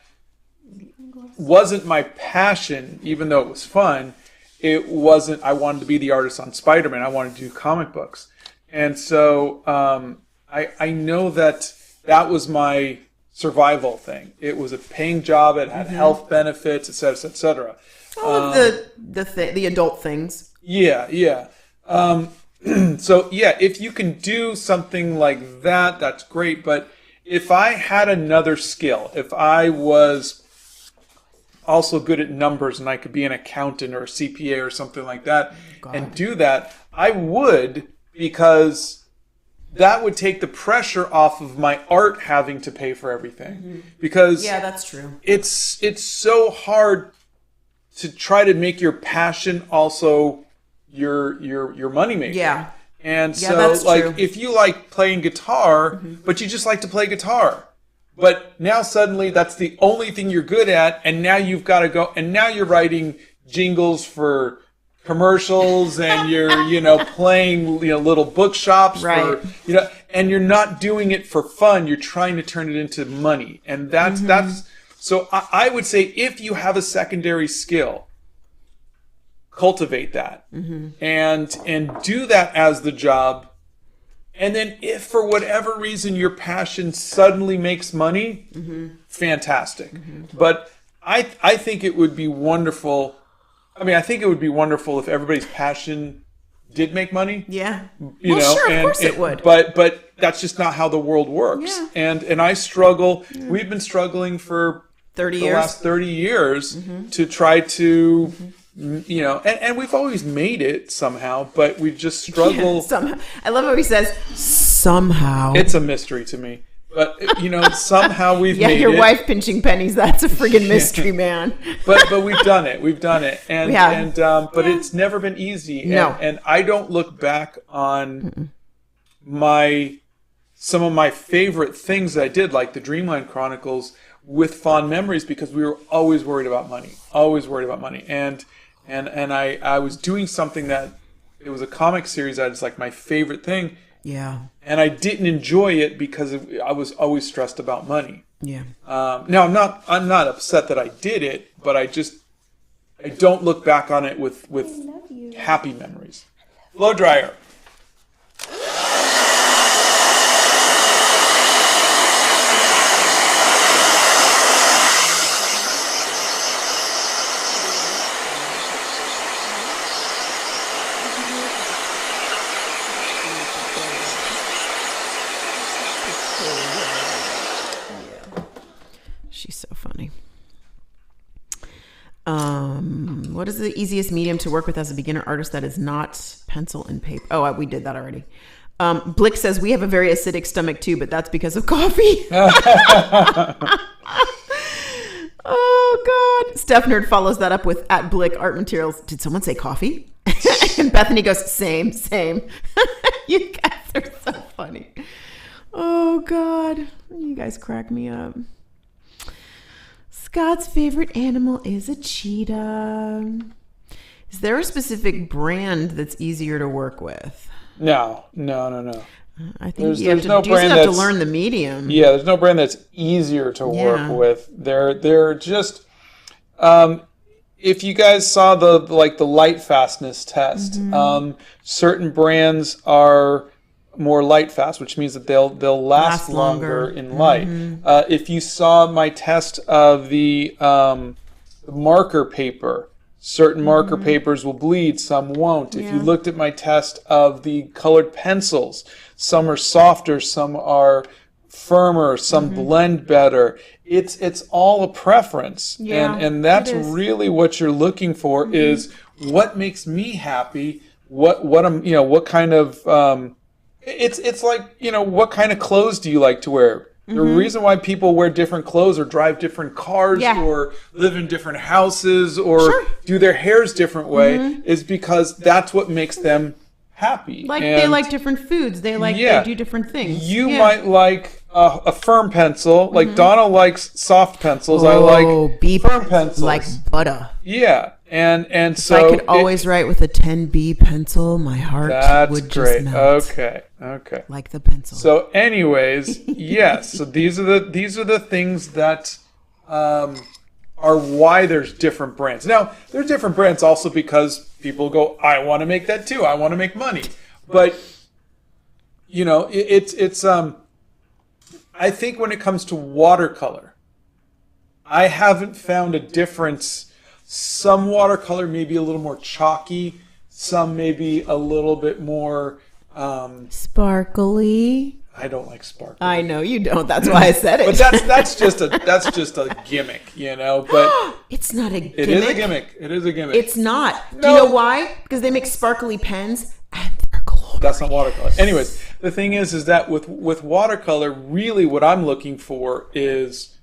wasn't my passion, even though it was fun. It wasn't. I wanted to be the artist on Spider-Man. I wanted to do comic books. And so I know that was my survival thing. It was a paying job. It had health benefits, et cetera, et cetera. All of the adult things. Yeah. So yeah, if you can do something like that, that's great. But if I had another skill, if I was also good at numbers and I could be an accountant or a CPA or something like that and do that, I would, because that would take the pressure off of my art having to pay for everything. Because that's true. It's so hard to try to make your passion also your money maker. Yeah. And so that's true. if you like playing guitar, but you just like to play guitar, but now suddenly that's the only thing you're good at, and now you've got to go, and now you're writing jingles for commercials, and you're playing little bookshops right. for and you're not doing it for fun. You're trying to turn it into money, and that's so I would say, if you have a secondary skill, cultivate that and do that as the job. And then if for whatever reason your passion suddenly makes money, fantastic. But I think it would be wonderful. I mean, I think it would be wonderful if everybody's passion did make money. Yeah. You know, sure, of course it would. But that's just not how the world works. Yeah. And I struggle. Yeah. We've been struggling for 30 the years. last 30 years to try to, you know, and we've always made it somehow, but we just struggle. Yeah, somehow. I love how he says, somehow. It's a mystery to me. But, you know, somehow we've made it. Yeah, your wife pinching pennies, that's a friggin' mystery, man. But we've done it. We've done it. But it's never been easy. No. And I don't look back on some of my favorite things that I did, like the Dreamline Chronicles, with fond memories, because we were always worried about money. Always worried about money. And I was doing something that, it was a comic series that is like my favorite thing. Yeah. And I didn't enjoy it because I was always stressed about money. Yeah. Now I'm not upset that I did it, but I don't look back on it with happy memories. Blow dryer. She's so funny. What is the easiest medium to work with as a beginner artist that is not pencil and paper? Oh, we did that already. Blick says we have a very acidic stomach too, but that's because of coffee. Oh God. Steph Nerd follows that up with at Blick Art Materials. Did someone say coffee? And Bethany goes, same. You guys are so funny. Oh God. You guys crack me up. Scott's favorite animal is a cheetah. Is there a specific brand that's easier to work with? No. I think you have to learn the medium. Yeah, there's no brand that's easier to work with. They're just if you guys saw the light fastness test, certain brands are more light fast, which means that they'll last longer in light. If you saw my test of the marker paper, certain marker papers will bleed, some won't. If you looked at my test of the colored pencils, some are softer, some are firmer, some blend better. It's all a preference. And that's really what you're looking for is what makes me happy, what I'm, you know, what kind of it's like, you know, what kind of clothes do you like to wear? The reason why people wear different clothes or drive different cars or live in different houses or do their hairs different way is because that's what makes them happy. Like they like different foods. They do different things. You might like a firm pencil. Like Donna likes soft pencils. I like firm pencils. Like butter. Yeah. And so if I could always write with a 10B pencil, my heart would just melt. Okay. Like the pencil. So anyways, yes. So these are the things that are why there's different brands. Now, there's different brands also because people go, I want to make that too. I want to make money. But you know, it's I think when it comes to watercolor, I haven't found a difference. Some watercolor may be a little more chalky. Some may be a little bit more sparkly. I don't like sparkly. I know you don't. That's why I said it. But that's just a gimmick, you know. But it's not a gimmick. It is a gimmick. It is a gimmick. It's not. No. Do you know why? Because they make sparkly pens and they're glorious. That's not watercolor. Anyways, the thing is that with watercolor, really what I'm looking for is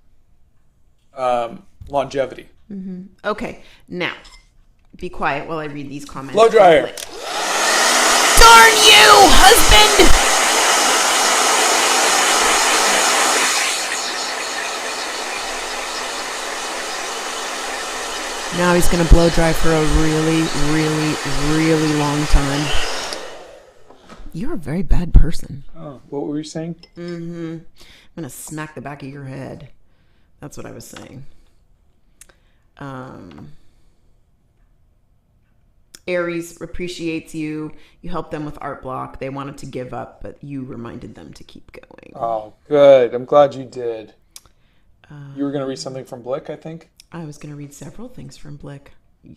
longevity. Okay, now be quiet while I read these comments. Blow dryer. Darn you, husband! Now he's gonna blow dry for a really, really, really long time. You're a very bad person. Oh, what were you saying? I'm gonna smack the back of your head. That's what I was saying. Aries appreciates you. You helped them with art block. They wanted to give up, but you reminded them to keep going. Oh, good. I'm glad you did. You were going to read something from Blick, I think? I was going to read several things from Blick.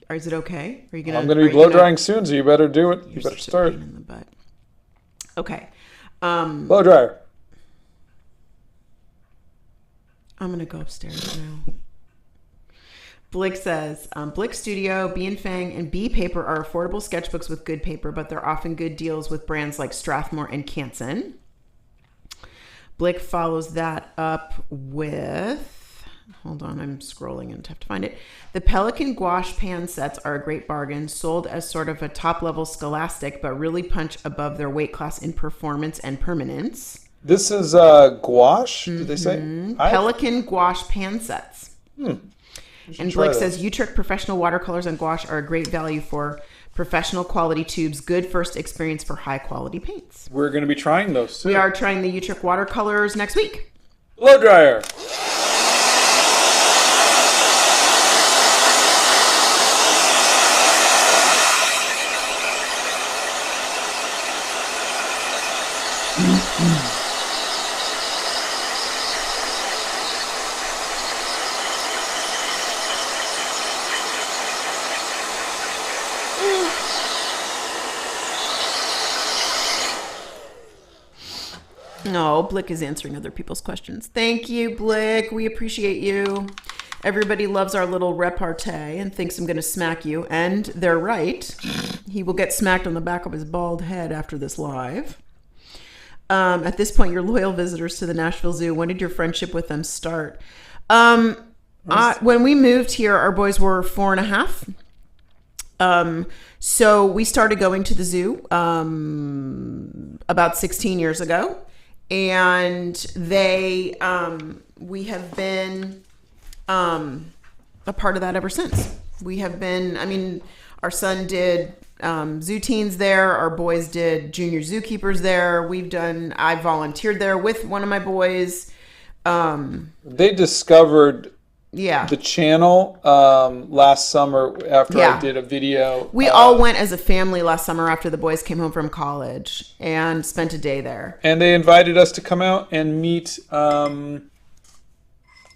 Is it okay? Are you going to? I'm going to be blow drying soon, so you better do it. You better start. In the butt. Okay. Blow dryer. I'm going to go upstairs now. Blick says, Blick Studio, B and Fang, and B Paper are affordable sketchbooks with good paper, but they're often good deals with brands like Strathmore and Canson. Blick follows that up with... Hold on, I'm scrolling and have to find it. The Pelican gouache pan sets are a great bargain, sold as sort of a top-level scholastic, but really punch above their weight class in performance and permanence. This is gouache, did they say? Pelican gouache pan sets. And Blick says, Utrecht professional watercolors and gouache are a great value for professional quality tubes. Good first experience for high-quality paints. We're going to be trying those soon. We are trying the Utrecht watercolors next week. Blow dryer. No, Blick is answering other people's questions. Thank you, Blick. We appreciate you. Everybody loves our little repartee and thinks I'm going to smack you. And they're right. He will get smacked on the back of his bald head after this live. At this point, you're loyal visitors to the Nashville Zoo. When did your friendship with them start? When we moved here, our boys were 4.5. So we started going to the zoo about 16 years ago. And we have been a part of that ever since. We have been, our son did zoo teens there. Our boys did junior zookeepers there. I volunteered there with one of my boys. They discovered the channel last summer after I did a video. We all went as a family last summer after the boys came home from college and spent a day there. And they invited us to come out and meet the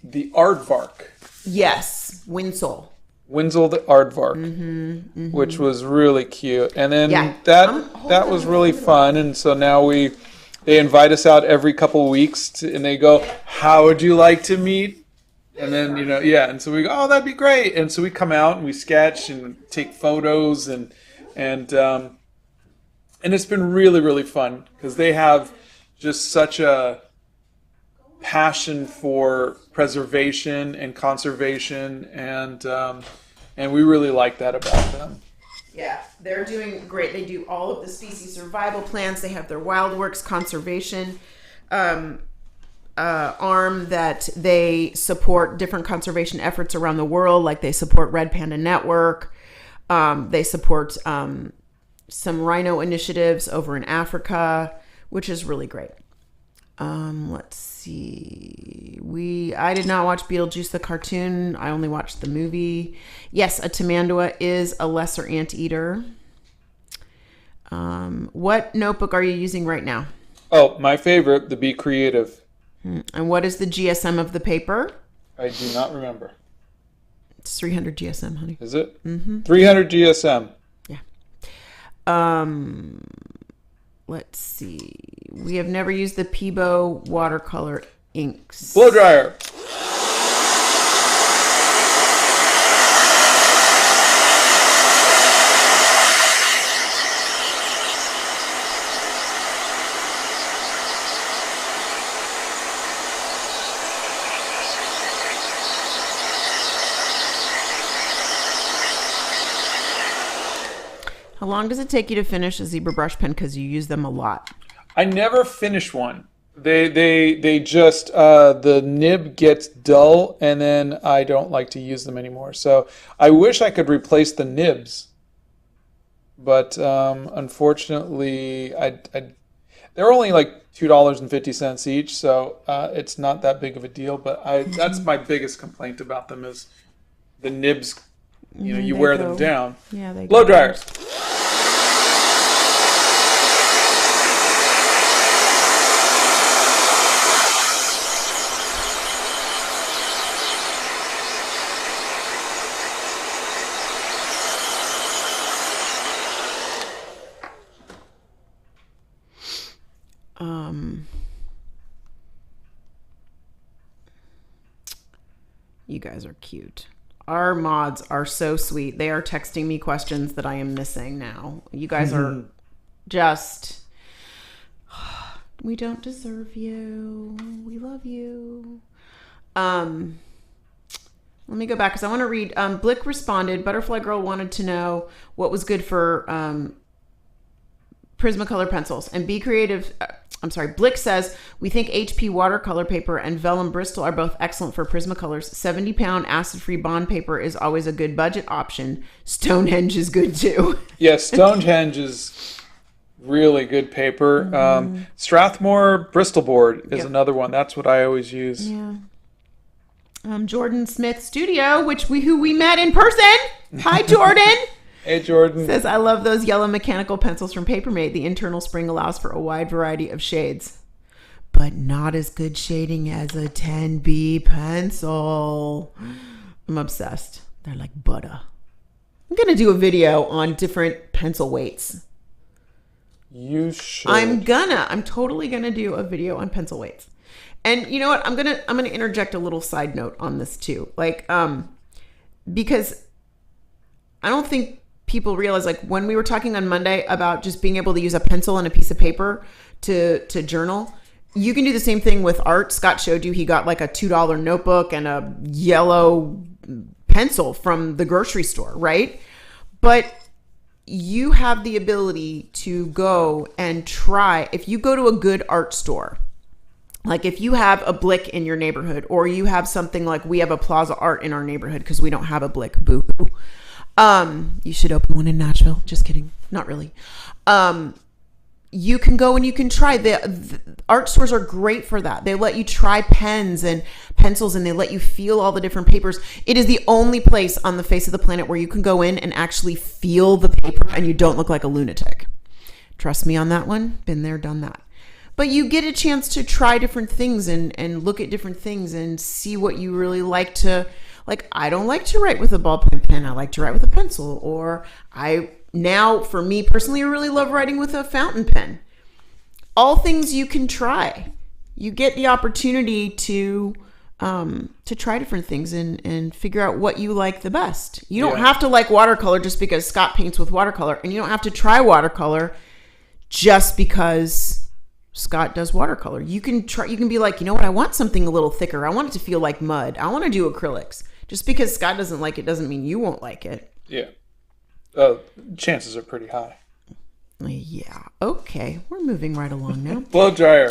aardvark. Yes, Winsel the aardvark, which was really cute. And then that was really fun. And so now they invite us out every couple of weeks and they go, how would you like to meet? And then, and so we go, oh, that'd be great. And so we come out and we sketch and take photos and it's been really, really fun because they have just such a passion for preservation and conservation and we really like that about them. Yeah, they're doing great. They do all of the species survival plans. They have their Wildworks conservation arm that they support different conservation efforts around the world. Like they support Red Panda Network. They support some rhino initiatives over in Africa, which is really great. Let's see. I did not watch Beetlejuice the cartoon. I only watched the movie. Yes, a Tamandua is a lesser anteater. What notebook are you using right now? Oh, my favorite, the Be Creative. And what is the GSM of the paper? I do not remember. It's 300 GSM, honey. Is it? 300 GSM. Yeah. Let's see. We have never used the Peebo watercolor inks. Blow dryer. How long does it take you to finish a zebra brush pen because you use them a lot? I never finish one. They just the nib gets dull and then I don't like to use them anymore. So I wish I could replace the nibs, but unfortunately, they're only like $2.50 each, so it's not that big of a deal. But that's my biggest complaint about them is the nibs. You wear them down. Yeah, they blow dryers. You guys are cute. Our mods are so sweet. They are texting me questions that I am missing now. You guys are just... We don't deserve you. We love you. Let me go back because I want to read. Blick responded, Butterfly Girl wanted to know what was good for Prismacolor pencils. And Be Creative... Blick says, we think HP watercolor paper and vellum Bristol are both excellent for Prismacolors. 70-pound acid-free bond paper is always a good budget option. Stonehenge is good too. Yeah, Stonehenge is really good paper. Strathmore Bristol board is another one. That's what I always use. Yeah. Jordan Smith Studio, who we met in person. Hi, Jordan. Hey, Jordan. Says, I love those yellow mechanical pencils from Papermate. The internal spring allows for a wide variety of shades, but not as good shading as a 10B pencil. I'm obsessed. They're like butter. I'm going to do a video on different pencil weights. You should. I'm totally going to do a video on pencil weights. And you know what? I'm going to interject a little side note on this too. Because I don't think people realize, when we were talking on Monday about just being able to use a pencil and a piece of paper to journal, you can do the same thing with art. Scott showed you he got a $2 notebook and a yellow pencil from the grocery store, right? But you have the ability to go and try. If you go to a good art store, if you have a Blick in your neighborhood, or you have something we have a Plaza Art in our neighborhood because we don't have a Blick, boo-hoo. You should open one in Nashville. Just kidding. Not really. You can go and you can try. The art stores are great for that. They let you try pens and pencils, and they let you feel all the different papers. It is the only place on the face of the planet where you can go in and actually feel the paper and you don't look like a lunatic. Trust me on that one. Been there, done that. But you get a chance to try different things and look at different things and see what you really like to... I don't like to write with a ballpoint pen. I like to write with a pencil. Or for me personally, I really love writing with a fountain pen. All things you can try. You get the opportunity to try different things and figure out what you like the best. You don't have to like watercolor just because Scott paints with watercolor. And you don't have to try watercolor just because Scott does watercolor. You can be like, you know what? I want something a little thicker. I want it to feel like mud. I want to do acrylics. Just because Scott doesn't like it doesn't mean you won't like it. Yeah. Chances are pretty high. Yeah. Okay. We're moving right along now. Blow dryer.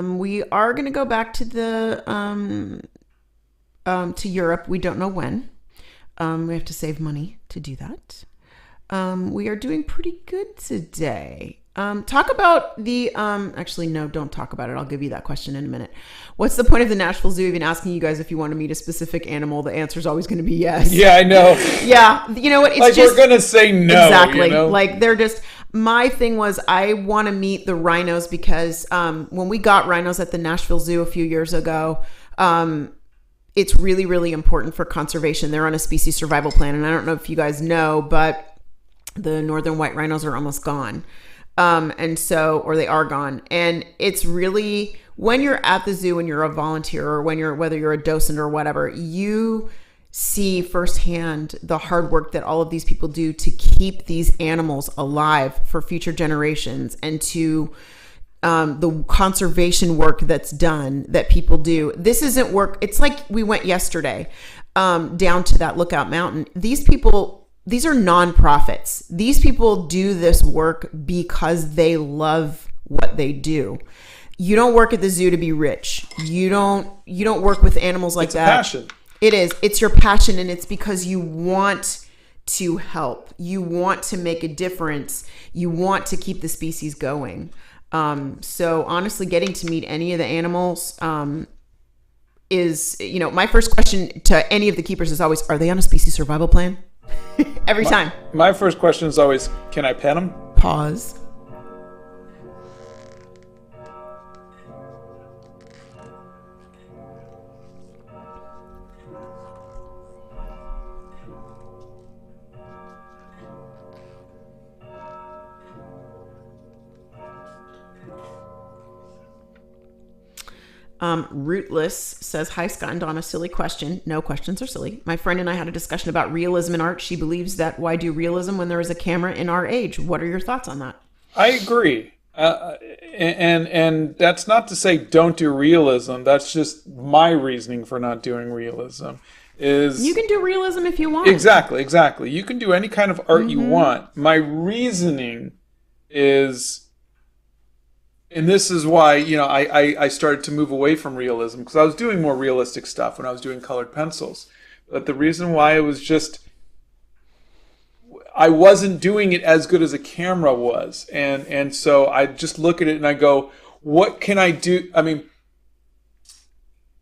We are going to go back to to Europe. We don't know when. We have to save money to do that. We are doing pretty good today. Talk about the, actually, no, don't talk about it. I'll give you that question in a minute. What's the point of the Nashville Zoo even asking you guys if you want to meet a specific animal? The answer is always going to be yes. Yeah, I know. Yeah. You know what? It's we're going to say no. Exactly. You know? They're just, my thing was I want to meet the rhinos because when we got rhinos at the Nashville Zoo a few years ago, it's really, really important for conservation. They're on a species survival plan. And I don't know if you guys know, but the northern white rhinos are almost gone. Or they are gone. And it's really, when you're at the zoo and you're a volunteer or whether you're a docent or whatever, you see firsthand the hard work that all of these people do to keep these animals alive for future generations, and to the conservation work that's done that people do. This isn't work. It's like we went yesterday down to that Lookout Mountain. These are nonprofits. These people do this work because they love what they do. You don't work at the zoo to be rich. You don't work with animals like that. It's a passion. It is. It's your passion, and it's because you want to help. You want to make a difference. You want to keep the species going. So honestly, getting to meet any of the animals is, my first question to any of the keepers is always, are they on a species survival plan? Every time. My first question is always, can I pet him? Pause. Rootless says, hi, Scott and Donna. Silly question. No, questions are silly. My friend and I had a discussion about realism in art. She believes that why do realism when there is a camera in our age? What are your thoughts on that? I agree. And that's not to say don't do realism. That's just my reasoning for not doing realism. Is you can do realism if you want. Exactly. You can do any kind of art you want. My reasoning is... And this is why, I started to move away from realism, because I was doing more realistic stuff when I was doing colored pencils. But the reason why it was just, I wasn't doing it as good as a camera was. And so I just look at it and I go, what can I do? I mean,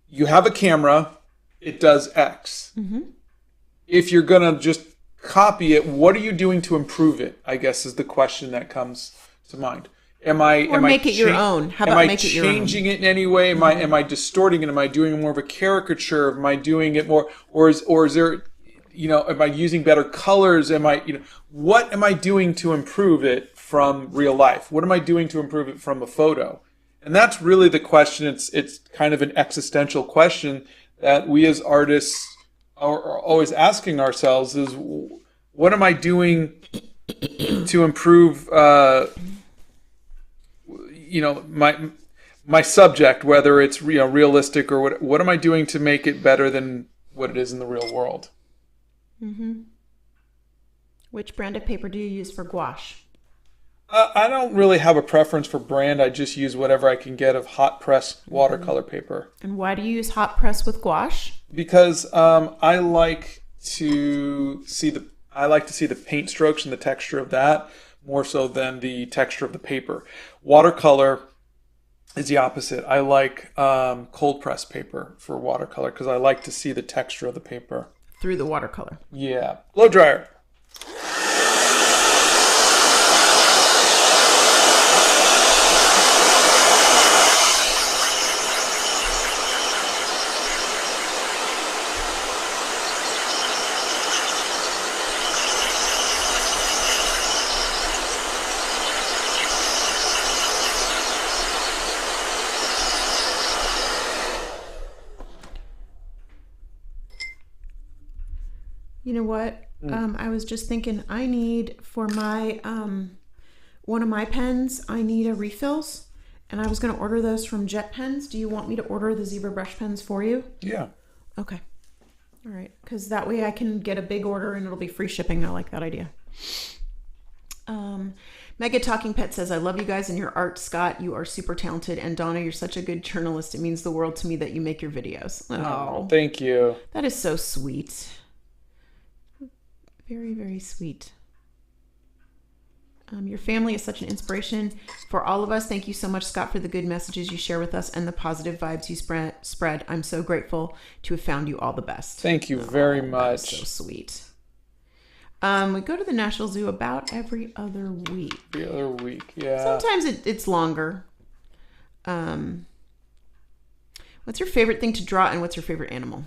you have a camera, it does X. Mm-hmm. If you're going to just copy it, what are you doing to improve it? I guess is the question that comes to mind. Make it your own. How about make it your own? Am I changing it in any way? Am I distorting it? Am I doing more of a caricature? Am I doing it more, or is there, am I using better colors? What am I doing to improve it from real life? What am I doing to improve it from a photo? And that's really the question. It's kind of an existential question that we as artists are always asking ourselves: is what am I doing to improve? My subject, whether it's realistic or what am I doing to make it better than what it is in the real world? Mm-hmm. Which brand of paper do you use for gouache? I don't really have a preference for brand. I just use whatever I can get of hot press watercolor paper. And why do you use hot press with gouache? Because I like to see the paint strokes and the texture of that, more so than the texture of the paper. Watercolor is the opposite. I like cold press paper for watercolor because I like to see the texture of the paper. Through the watercolor. Yeah. Blow dryer. You know what? I was just thinking I need for my one of my pens, I need a refills, and I was going to order those from Jet Pens. Do you want me to order the zebra brush pens for you? Yeah. Okay. All right. Because that way I can get a big order and it'll be free shipping. I like that idea. Mega Talking Pet says, I love you guys and your art, Scott. You are super talented. And Donna, you're such a good journalist. It means the world to me that you make your videos. Oh, thank you. That is so sweet. Very, very sweet. Your family is such an inspiration for all of us. Thank you so much, Scott, for the good messages you share with us and the positive vibes you spread. I'm so grateful to have found you all the best. Thank you very much. So sweet. We go to the Nashville Zoo about every other week. Every other week, yeah. Sometimes it's longer. What's your favorite thing to draw and what's your favorite animal?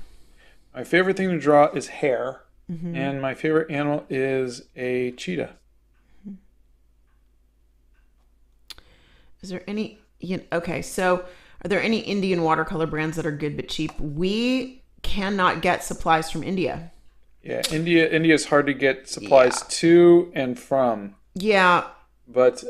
My favorite thing to draw is hair. Mm-hmm. And my favorite animal is a cheetah. Is there any... Okay, so are there any Indian watercolor brands that are good but cheap? We cannot get supplies from India. Yeah, India is hard to get supplies to and from. Yeah. But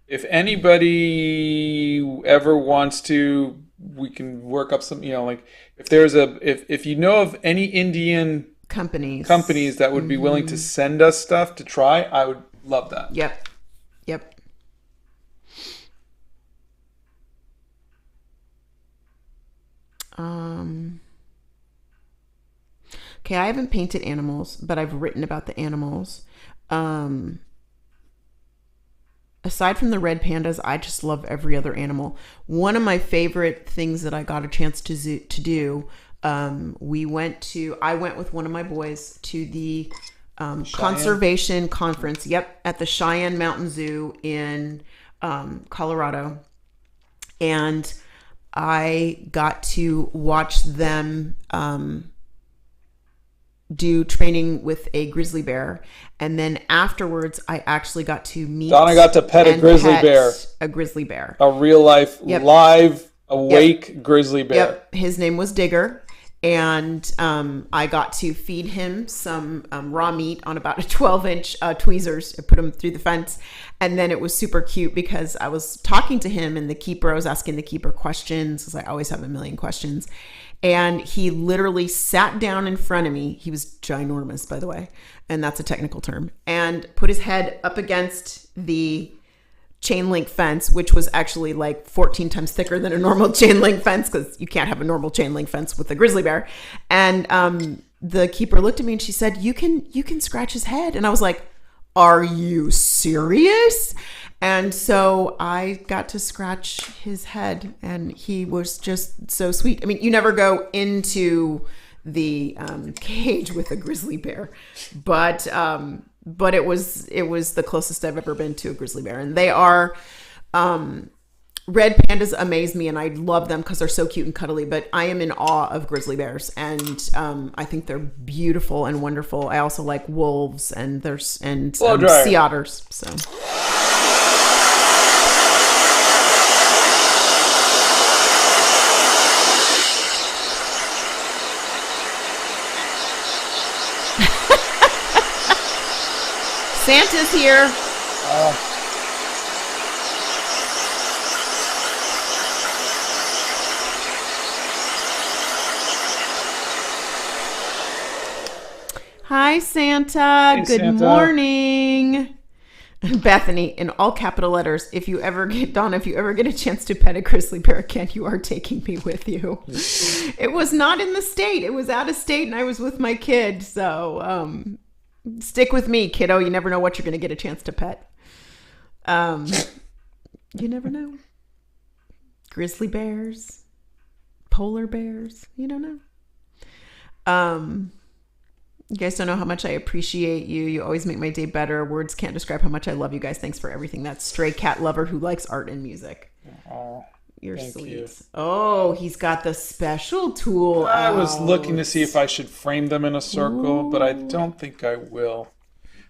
if anybody ever wants to, we can work up some, like if you know of any Indian companies that would be willing to send us stuff to try, I would love that. Yep. Okay, I haven't painted animals, but I've written about the animals. Aside from the red pandas, I just love every other animal. One of my favorite things that I got a chance to do I went with one of my boys to the conservation conference. Yep. At the Cheyenne Mountain Zoo in Colorado. And I got to watch them do training with a grizzly bear. And then afterwards, I actually got to meet Donna got to pet a grizzly bear. A grizzly bear. A real life, live, awake grizzly bear. Yep. His name was Digger. And I got to feed him some raw meat on about a 12-inch tweezers. I put him through the fence. And then it was super cute because I was talking to him and I was asking the keeper questions, because I always have a million questions. And he literally sat down in front of me. He was ginormous, by the way, and that's a technical term, and put his head up against the chain link fence, which was actually like 14 times thicker than a normal chain link fence, because you can't have a normal chain link fence with a grizzly bear. And the keeper looked at me and she said, you can scratch his head. And I was like, are you serious? And so I got to scratch his head, and he was just so sweet. I mean, you never go into the cage with a grizzly bear, but it was the closest I've ever been to a grizzly bear. And they are, red pandas amaze me, and I love them because they're so cute and cuddly, but I am in awe of grizzly bears, and I think they're beautiful and wonderful. I also like wolves and sea otters. So. Santa's here. Hi, Santa. Hey, Good Santa. Morning. Bethany, in all capital letters, if you ever get a chance to pet a grizzly bear again, you are taking me with you. It was not in the state. It was out of state, and I was with my kid. So, stick with me, kiddo. You never know what you're going to get a chance to pet. You never know. Grizzly bears, polar bears. You don't know. You guys don't know how much I appreciate you. You always make my day better. Words can't describe how much I love you guys. Thanks for everything. That's Stray Cat Lover who likes art and music. Oh, you're thank sweet. you. Oh, he's got the special tool. I was looking to see if I should frame them in a circle, but I don't think I will.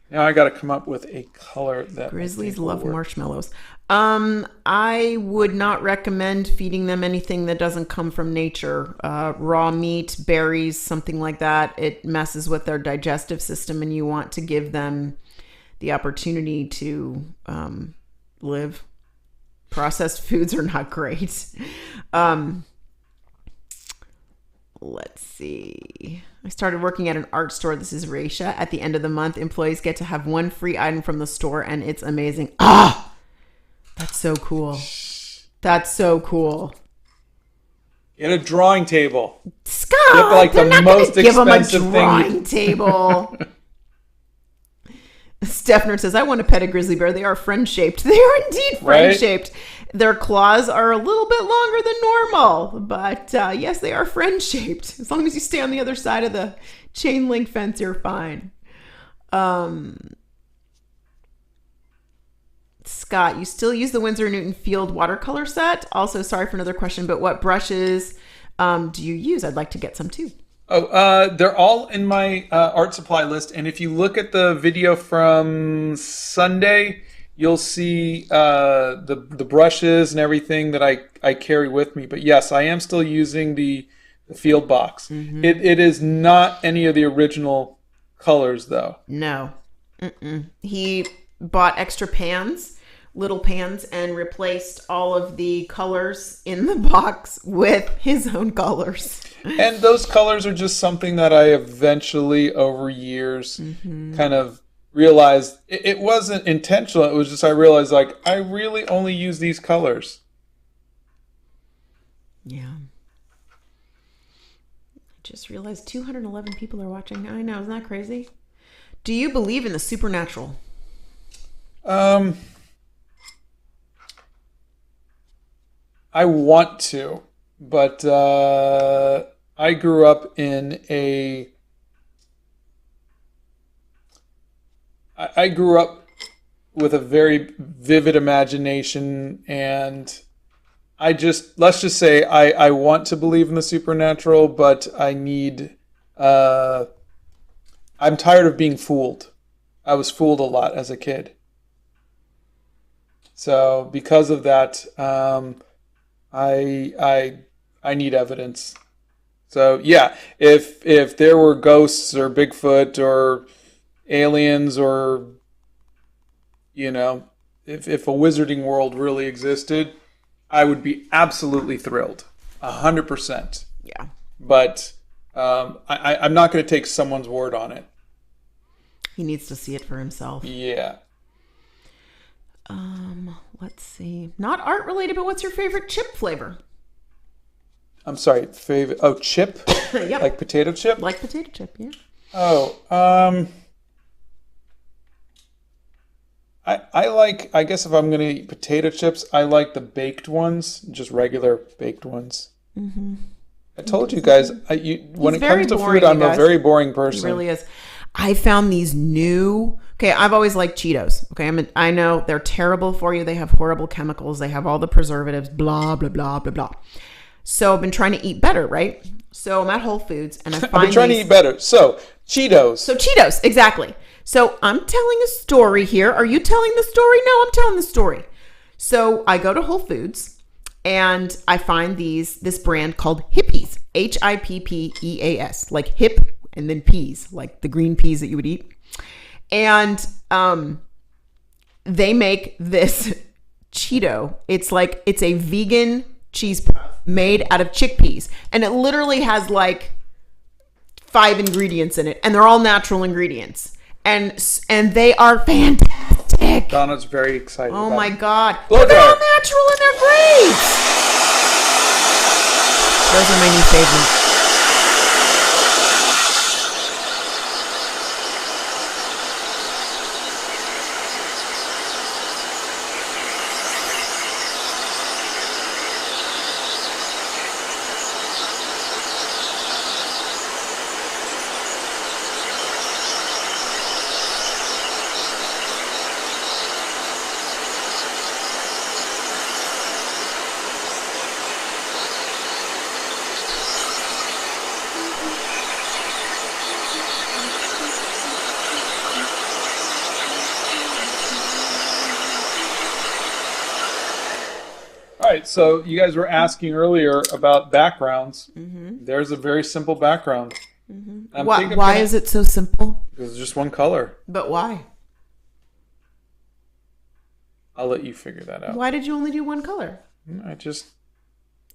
Now I got to come up with a color that Grizzlies love marshmallows. I would not recommend feeding them anything that doesn't come from nature. Raw meat, berries, something like that. It messes with their digestive system, and you want to give them the opportunity to live. Processed foods are not great. Let's see. I started working at an art store. This is Raisha. At the end of the month, employees get to have one free item from the store, and it's amazing. Ah, that's so cool. That's so cool. Get a drawing table. Scott, get like they're the not most give them a expensive drawing thing. table. Steffner says, I want to pet a grizzly bear. They are friend-shaped. They are indeed friend-shaped. Right? Their claws are a little bit longer than normal, but yes, they are friend-shaped. As long as you stay on the other side of the chain link fence, you're fine. Scott, you still use the Winsor & Newton Field watercolor set? Also, sorry for another question, but what brushes do you use? I'd like to get some too. Oh, they're all in my art supply list. And if you look at the video from Sunday, you'll see the brushes and everything that I carry with me. But yes, I am still using the field box. Mm-hmm. It is not any of the original colors, though. No. Mm-mm. He bought extra pans, little pans, and replaced all of the colors in the box with his own colors. And those colors are just something that I eventually, over years, kind of realized it wasn't intentional. It was just I realized, like, I really only use these colors. Yeah. I just realized 211 people are watching. I know, isn't that crazy? Do you believe in the supernatural? I want to. But I grew up in a... I grew up with a very vivid imagination, and let's just say I want to believe in the supernatural, but I need... I'm tired of being fooled. I was fooled a lot as a kid. So because of that, I need evidence. So yeah, if there were ghosts or Bigfoot or aliens or, you know, if a wizarding world really existed, I would be absolutely thrilled, 100%. Yeah. But I'm not going to take someone's word on it. He needs to see it for himself. Yeah. Let's see. Not art related, but what's your favorite chip flavor? I'm sorry, favorite. Oh, chip? Yep. Like potato chip? Like potato chip, yeah. Oh, I like, I guess if I'm going to eat potato chips, I like the baked ones, just regular baked ones. Mm-hmm. I told you guys, when it comes to food, I'm a very boring person. He really is. I found these new... Okay, I've always liked Cheetos. Okay, I know they're terrible for you. They have horrible chemicals. They have all the preservatives, blah, blah, blah, blah, blah. So I've been trying to eat better, right? So I'm at Whole Foods and I find I've been trying to eat better. So, Cheetos. So Cheetos, exactly. So I'm telling a story here. Are you telling the story? No, I'm telling the story. So I go to Whole Foods and I find this brand called Hippies, Hippeas, like hip and then peas, like the green peas that you would eat. And they make this Cheeto. It's a vegan cheese puff made out of chickpeas. And it literally has like 5 ingredients in it. And they're all natural ingredients. And they are fantastic. Donna's very excited. Oh my God. They're all natural and they're great. Those are my new favorites. All right, so you guys were asking earlier about backgrounds. Mm-hmm. There's a very simple background. Mm-hmm. Why is it so simple? Because it's just one color. But why? I'll let you figure that out. Why did you only do one color?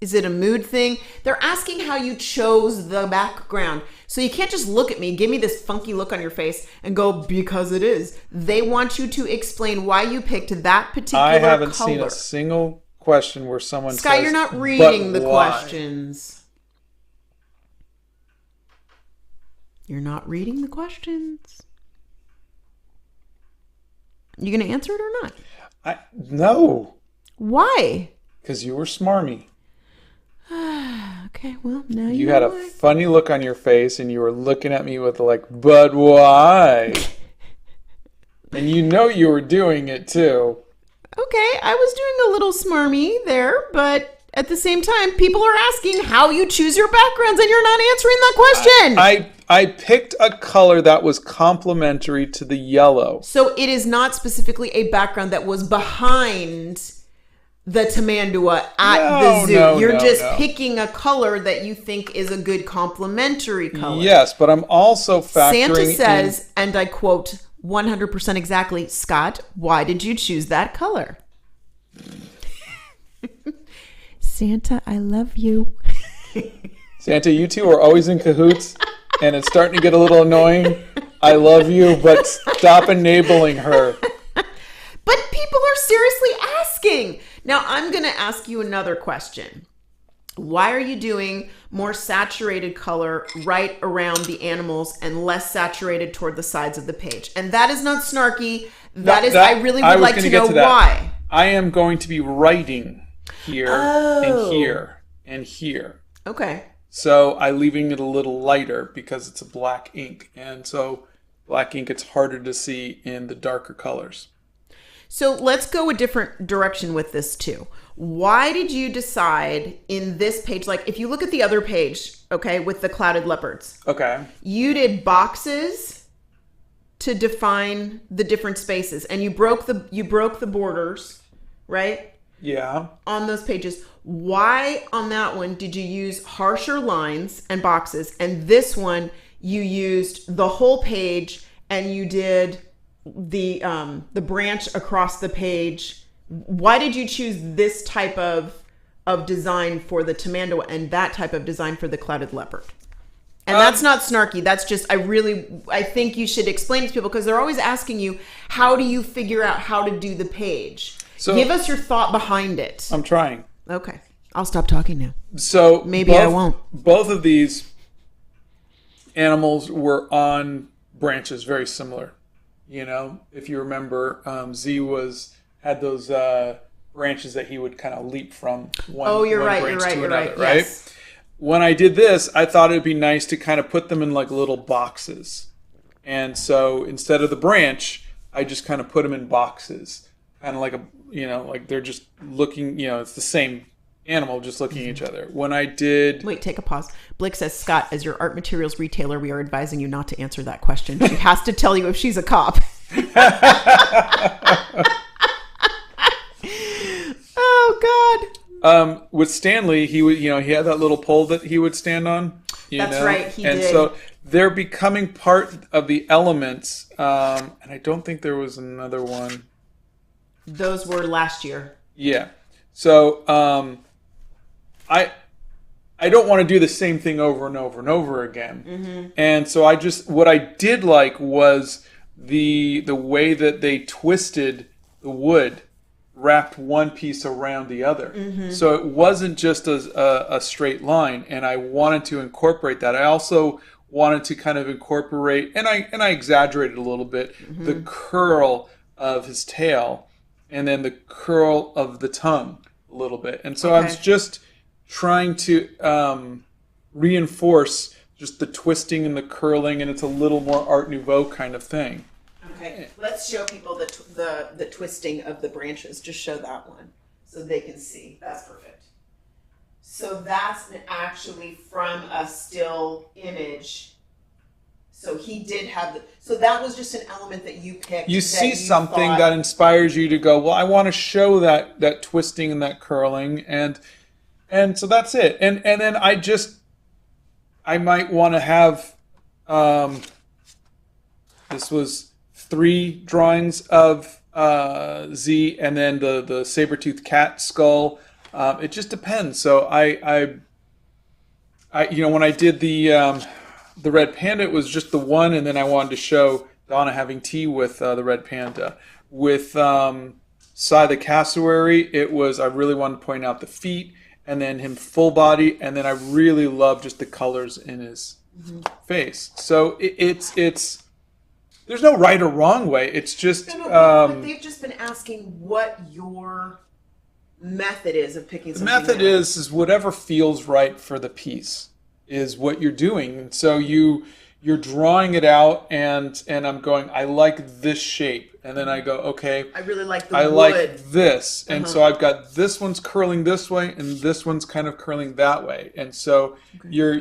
Is it a mood thing? They're asking how you chose the background. So you can't just look at me, give me this funky look on your face and go, because it is. They want you to explain why you picked that particular color. I haven't seen a single question where someone Sky, says, you're not reading the why? Questions. You're not reading the questions. You going to answer it or not? No. Why? Because you were smarmy. Okay, well, now you had a funny look on your face and you were looking at me with like, but why? And you know you were doing it too. Okay, I was doing a little smarmy there, but at the same time, people are asking how you choose your backgrounds and you're not answering that question. I picked a color that was complementary to the yellow. So it is not specifically a background that was behind the Tamandua at the zoo. You're just picking a color that you think is a good complementary color. Yes, but I'm also factoring Santa says, and I quote 100% exactly, Scott, why did you choose that color? Santa, I love you. Santa, you two are always in cahoots, and it's starting to get a little annoying. I love you, but stop enabling her. But people are seriously asking. Now, I'm going to ask you another question. Why are you doing more saturated color right around the animals and less saturated toward the sides of the page? And that is not snarky. I really would like to know why. I am going to be writing here and here and here. Okay. So I'm leaving it a little lighter because it's a black ink. And so black ink, it's harder to see in the darker colors. So let's go a different direction with this too. Why did you decide in this page, like if you look at the other page, okay, with the clouded leopards, Okay. you did boxes to define the different spaces, and you broke the borders, right? Yeah. On those pages. Why on that one did you use harsher lines and boxes, and this one you used the whole page and you did the branch across the page? Why did you choose this type of design for the Tamandua and that type of design for the clouded leopard? And that's not snarky. That's just, I think you should explain to people, because they're always asking you, how do you figure out how to do the page? So give us your thought behind it. I'm trying. Okay. I'll stop talking now. So maybe I won't. Both of these animals were on branches very similar. You know, if you remember, Z had those branches that he would kind of leap from one branch to another, right? Yes. When I did this, I thought it would be nice to kind of put them in like little boxes. And so instead of the branch, I just kind of put them in boxes. Kind of like like they're just looking, it's the same animal just looking at each other. When I did... Wait, take a pause. Blick says, Scott, as your art materials retailer, we are advising you not to answer that question. She has to tell you if she's a cop. Oh, God. With Stanley, he would, he had that little pole that he would stand on. That's right, he did. And so they're becoming part of the elements. And I don't think there was another one. Those were last year. Yeah. So I don't want to do the same thing over and over and over again. Mm-hmm. And so what I did like was the way that they twisted the wood, wrapped one piece around the other. Mm-hmm. So it wasn't just a straight line, and I wanted to incorporate that. I also wanted to kind of incorporate, and I exaggerated a little bit, mm-hmm. the curl of his tail, and then the curl of the tongue a little bit. And so I was just trying to reinforce just the twisting and the curling, and it's a little more Art Nouveau kind of thing. Okay, let's show people the twisting of the branches. Just show that one so they can see. That's perfect. So that's actually from a still image. So he did have so that was just an element that you picked. You see something that inspires you to go, well, I want to show that twisting and that curling, and so that's it. And then I might want to have this was 3 drawings of Z, and then the saber-toothed cat skull. It just depends. So I when I did the red panda, it was just the one, and then I wanted to show Donna having tea with the red panda. With Sai the cassowary, I really wanted to point out the feet, and then him full body, and then I really love just the colors in his mm-hmm. face. So it's there's no right or wrong way. It's just but they've just been asking what your method is of picking something. The method is whatever feels right for the piece is what you're doing. And so you're drawing it out, and I'm going, I like this shape, and then I go, okay, I really like the wood. Like this, and uh-huh. so I've got this one's curling this way, and this one's kind of curling that way, and so you're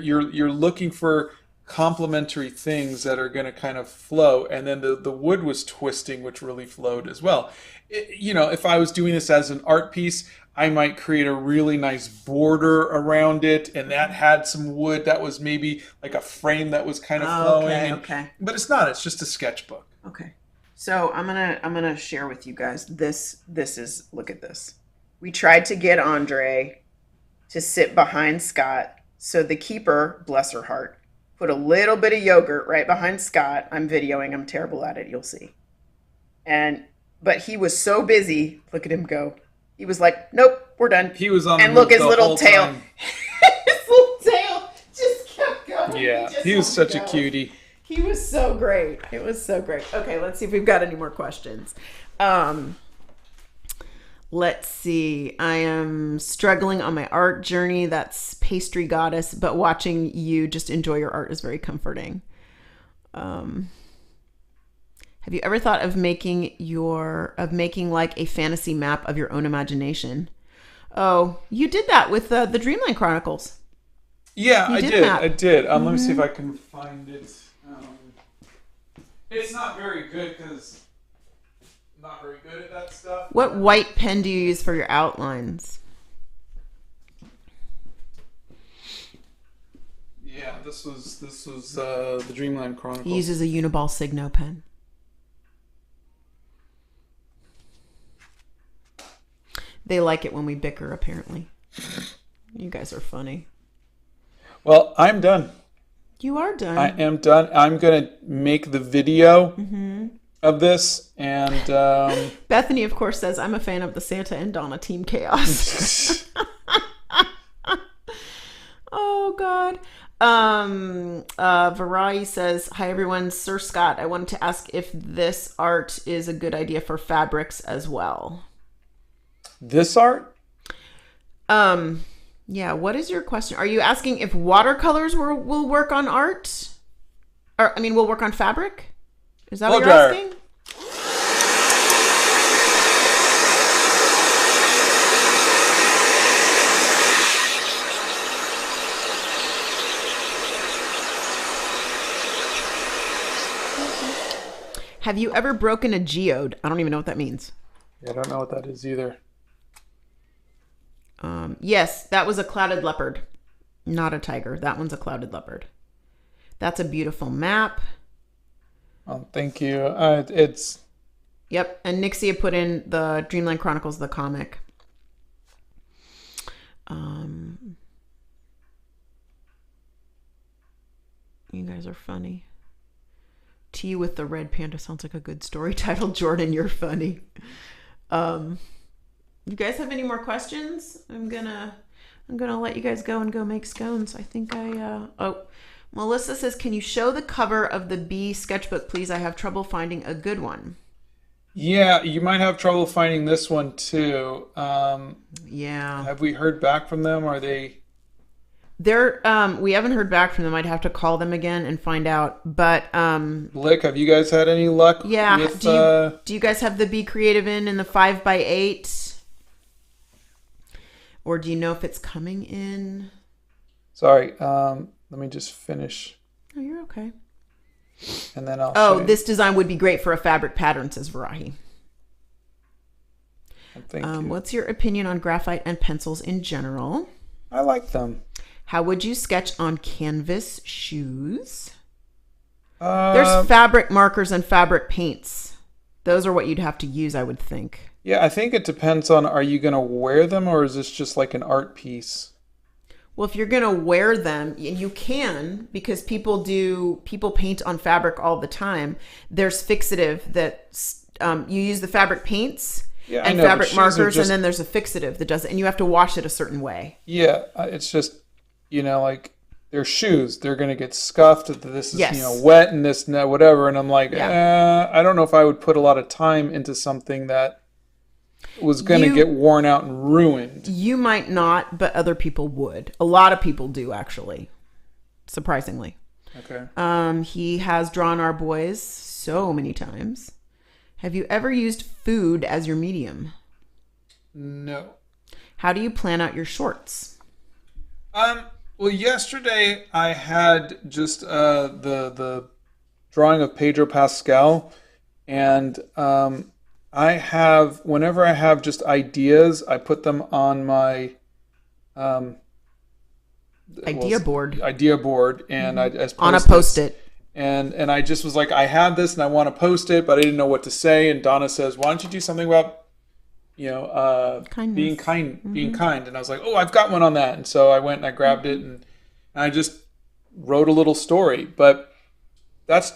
looking for complementary things that are going to kind of flow, and then the wood was twisting, which really flowed as well. If I was doing this as an art piece, I might create a really nice border around it, and that had some wood that was maybe like a frame that was kind of flowing. Okay. But it's not. It's just a sketchbook. Okay. So I'm gonna share with you guys. This is, look at this. We tried to get Andre to sit behind Scott. So the keeper, bless her heart, put a little bit of yogurt right behind Scott. I'm videoing. I'm terrible at it. You'll see. But he was so busy. Look at him go. He was like, nope, we're done. He was on and look, his little tail. His little tail just kept going. Yeah, he was such a cutie. He was so great. It was so great. Okay, let's see if we've got any more questions. Let's see. I am struggling on my art journey. That's Pastry Goddess, but watching you just enjoy your art is very comforting. Have you ever thought of making like a fantasy map of your own imagination? Oh, you did that with the Dreamline Chronicles. Yeah, I did. Let me see if I can find it. It's not very good because I'm not very good at that stuff. What white pen do you use for your outlines? Yeah, this was the Dreamline Chronicles. He uses a Uniball Signo pen. They like it when we bicker, apparently. You guys are funny. Well, I'm done. You are done. I am done. I'm going to make the video of this. And Bethany, of course, says, I'm a fan of the Santa and Donna Team Chaos. Oh, God. Varai says, hi, everyone. Sir Scott, I wanted to ask if this art is a good idea for fabrics as well. This art? Yeah, what is your question? Are you asking if watercolors will work on art? Or, will work on fabric? Is that what you're asking? Have you ever broken a geode? I don't even know what that means. Yeah, I don't know what that is either. Yes, that was a clouded leopard, not a tiger. That one's a clouded leopard. That's a beautiful map. Oh, thank you. It's... Yep, and Nixie put in the Dreamline Chronicles, the comic. You guys are funny. Tea with the red panda sounds like a good story title. Jordan, you're funny. You guys have any more questions? I'm gonna let you guys go and go make scones. I think Melissa says, can you show the cover of the bee sketchbook, please? I have trouble finding a good one. Yeah, you might have trouble finding this one too. Yeah. Have we heard back from them? Are they? We haven't heard back from them. I'd have to call them again and find out. But Blick, have you guys had any luck? Yeah. With, do you guys have the Be Creative in the 5x8? Or do you know if it's coming in? Sorry, let me just finish. Oh, you're okay. And then I'll show you. This design would be great for a fabric pattern, says Varahi. Thank you. What's your opinion on graphite and pencils in general? I like them. How would you sketch on canvas shoes? There's fabric markers and fabric paints. Those are what you'd have to use, I would think. Yeah, I think it depends on, are you going to wear them or is this just like an art piece? Well, if you're going to wear them, you can, because people paint on fabric all the time. There's fixative that you use the fabric paints and fabric markers, and then there's a fixative that does it, and you have to wash it a certain way. Yeah, it's just, like their shoes, they're going to get scuffed. This is, wet and this, whatever. And I'm like, I don't know if I would put a lot of time into something that was going to get worn out and ruined. You might not, but other people would. A lot of people do, actually. Surprisingly. Okay. He has drawn our boys so many times. Have you ever used food as your medium? No. How do you plan out your shorts? Well, yesterday I had just the drawing of Pedro Pascal, and whenever I have just ideas, I put them on my idea board, and I as on a Post-it. And I just was like, I have this and I want to post it, but I didn't know what to say. And Donna says, why don't you do something about, being kind, being kind. And I was like, oh, I've got one on that. And so I went and I grabbed it and I just wrote a little story. But that's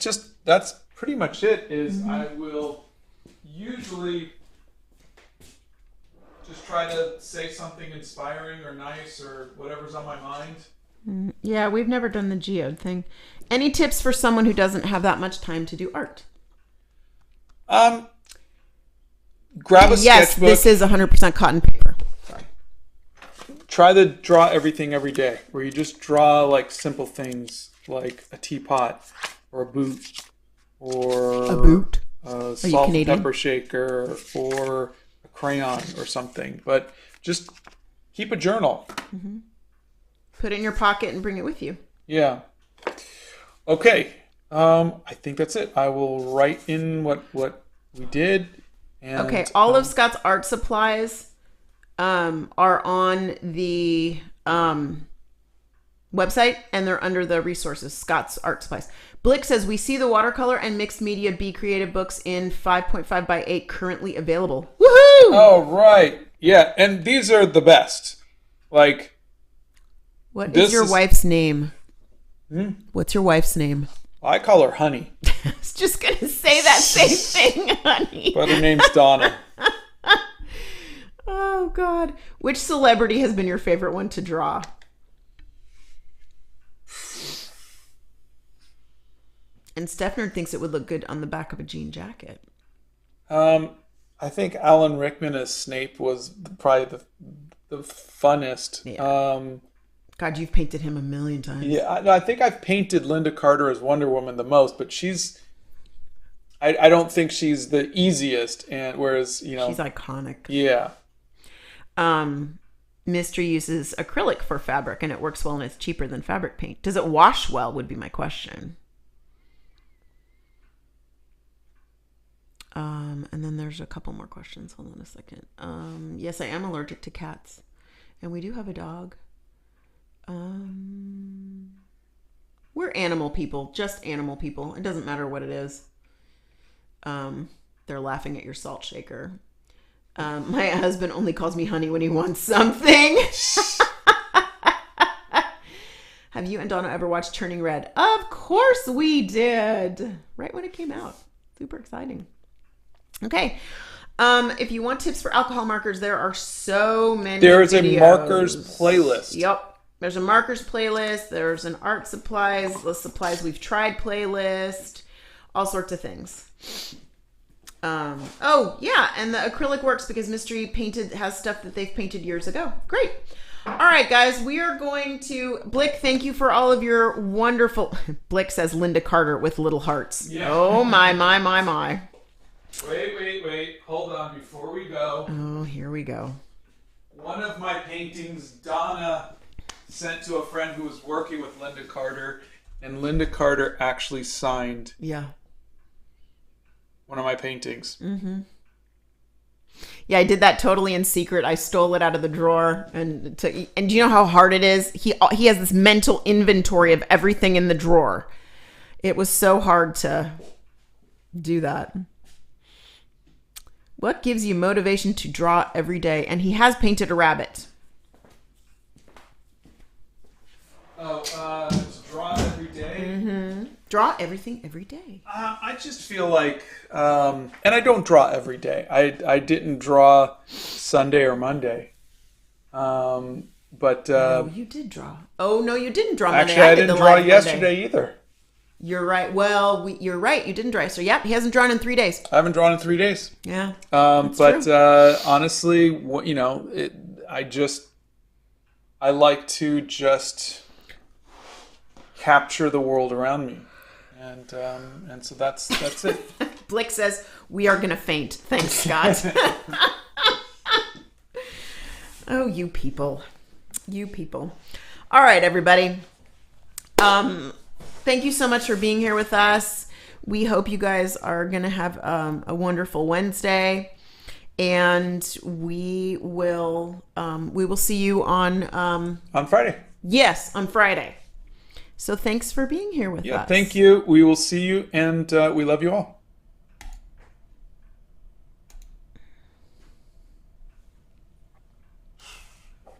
pretty much it. I will usually just try to say something inspiring or nice or whatever's on my mind. Yeah, we've never done the geode thing. Any tips for someone who doesn't have that much time to do art? grab a Yes, sketchbook. this is 100% cotton paper. Sorry. Try to draw everything every day, where you just draw like simple things like a teapot or a boot or A boot? a salt and pepper shaker or a crayon or something. But just keep a journal. Mm-hmm. Put it in your pocket and bring it with you. Yeah. Okay. I think that's it. I will write in what we did. And, okay. All of Scott's art supplies are on the website, and they're under the resources. Scott's art supplies. Blick says, we see the watercolor and mixed media Be Creative books in 5.5 by 8 currently available. Woohoo! Oh, right. Yeah. And these are the best. Like, what is your wife's name? What's your wife's name? I call her Honey. I was just going to say that same thing, Honey. But her name's Donna. Oh, God. Which celebrity has been your favorite one to draw? And Stefner thinks it would look good on the back of a jean jacket. I think Alan Rickman as Snape was probably the funnest. Yeah. God, you've painted him a million times. Yeah, I think I've painted Linda Carter as Wonder Woman the most, but I don't think she's the easiest. And whereas, she's iconic. Yeah. Mystery uses acrylic for fabric, and it works well, and it's cheaper than fabric paint. Does it wash well? Would be my question. And then there's a couple more questions. Hold on a second. Yes, I am allergic to cats, and we do have a dog. We're animal people, just animal people. It doesn't matter what it is. They're laughing at your salt shaker. My husband only calls me Honey when he wants something. Have you and Donna ever watched Turning Red? Of course we did. Right when it came out. Super exciting. Okay. If you want tips for alcohol markers, there are so many There's videos. a markers playlist. Yep. There's a markers playlist. There's an art supplies, the supplies we've tried playlist, all sorts of things. Oh yeah, and the acrylic works because Mystery has stuff that they've painted years ago. Great. All right, guys, we are going to Blick. Thank you for all of your wonderful. Blick says Linda Carter with little hearts. Yeah. Oh my. Wait. Hold on before we go. Oh, here we go. One of my paintings, Donna sent to a friend who was working with Linda Carter, and Linda Carter actually signed one of my paintings. Mm-hmm. Yeah, I did that totally in secret. I stole it out of the drawer, and do you know how hard it is? He has this mental inventory of everything in the drawer. It was so hard to do that. What gives you motivation to draw every day? And he has painted a rabbit. To draw every day? Mm-hmm. Draw everything every day. I just feel like, and I don't draw every day. I didn't draw Sunday or Monday. But no, you did draw. Oh, no, you didn't draw Monday. Actually, I didn't draw yesterday either. You're right. Well, you're right. You didn't draw. So, yeah, he hasn't drawn in 3 days. I haven't drawn in 3 days. Yeah. Honestly, I like to just capture the world around me. And so that's it. Blick says, we are going to faint. Thanks, Scott. Oh, you people. All right, everybody. Thank you so much for being here with us. We hope you guys are going to have a wonderful Wednesday, and we will see you on Friday. Yes, on Friday. So thanks for being here with us. Thank you. We will see you, and we love you all.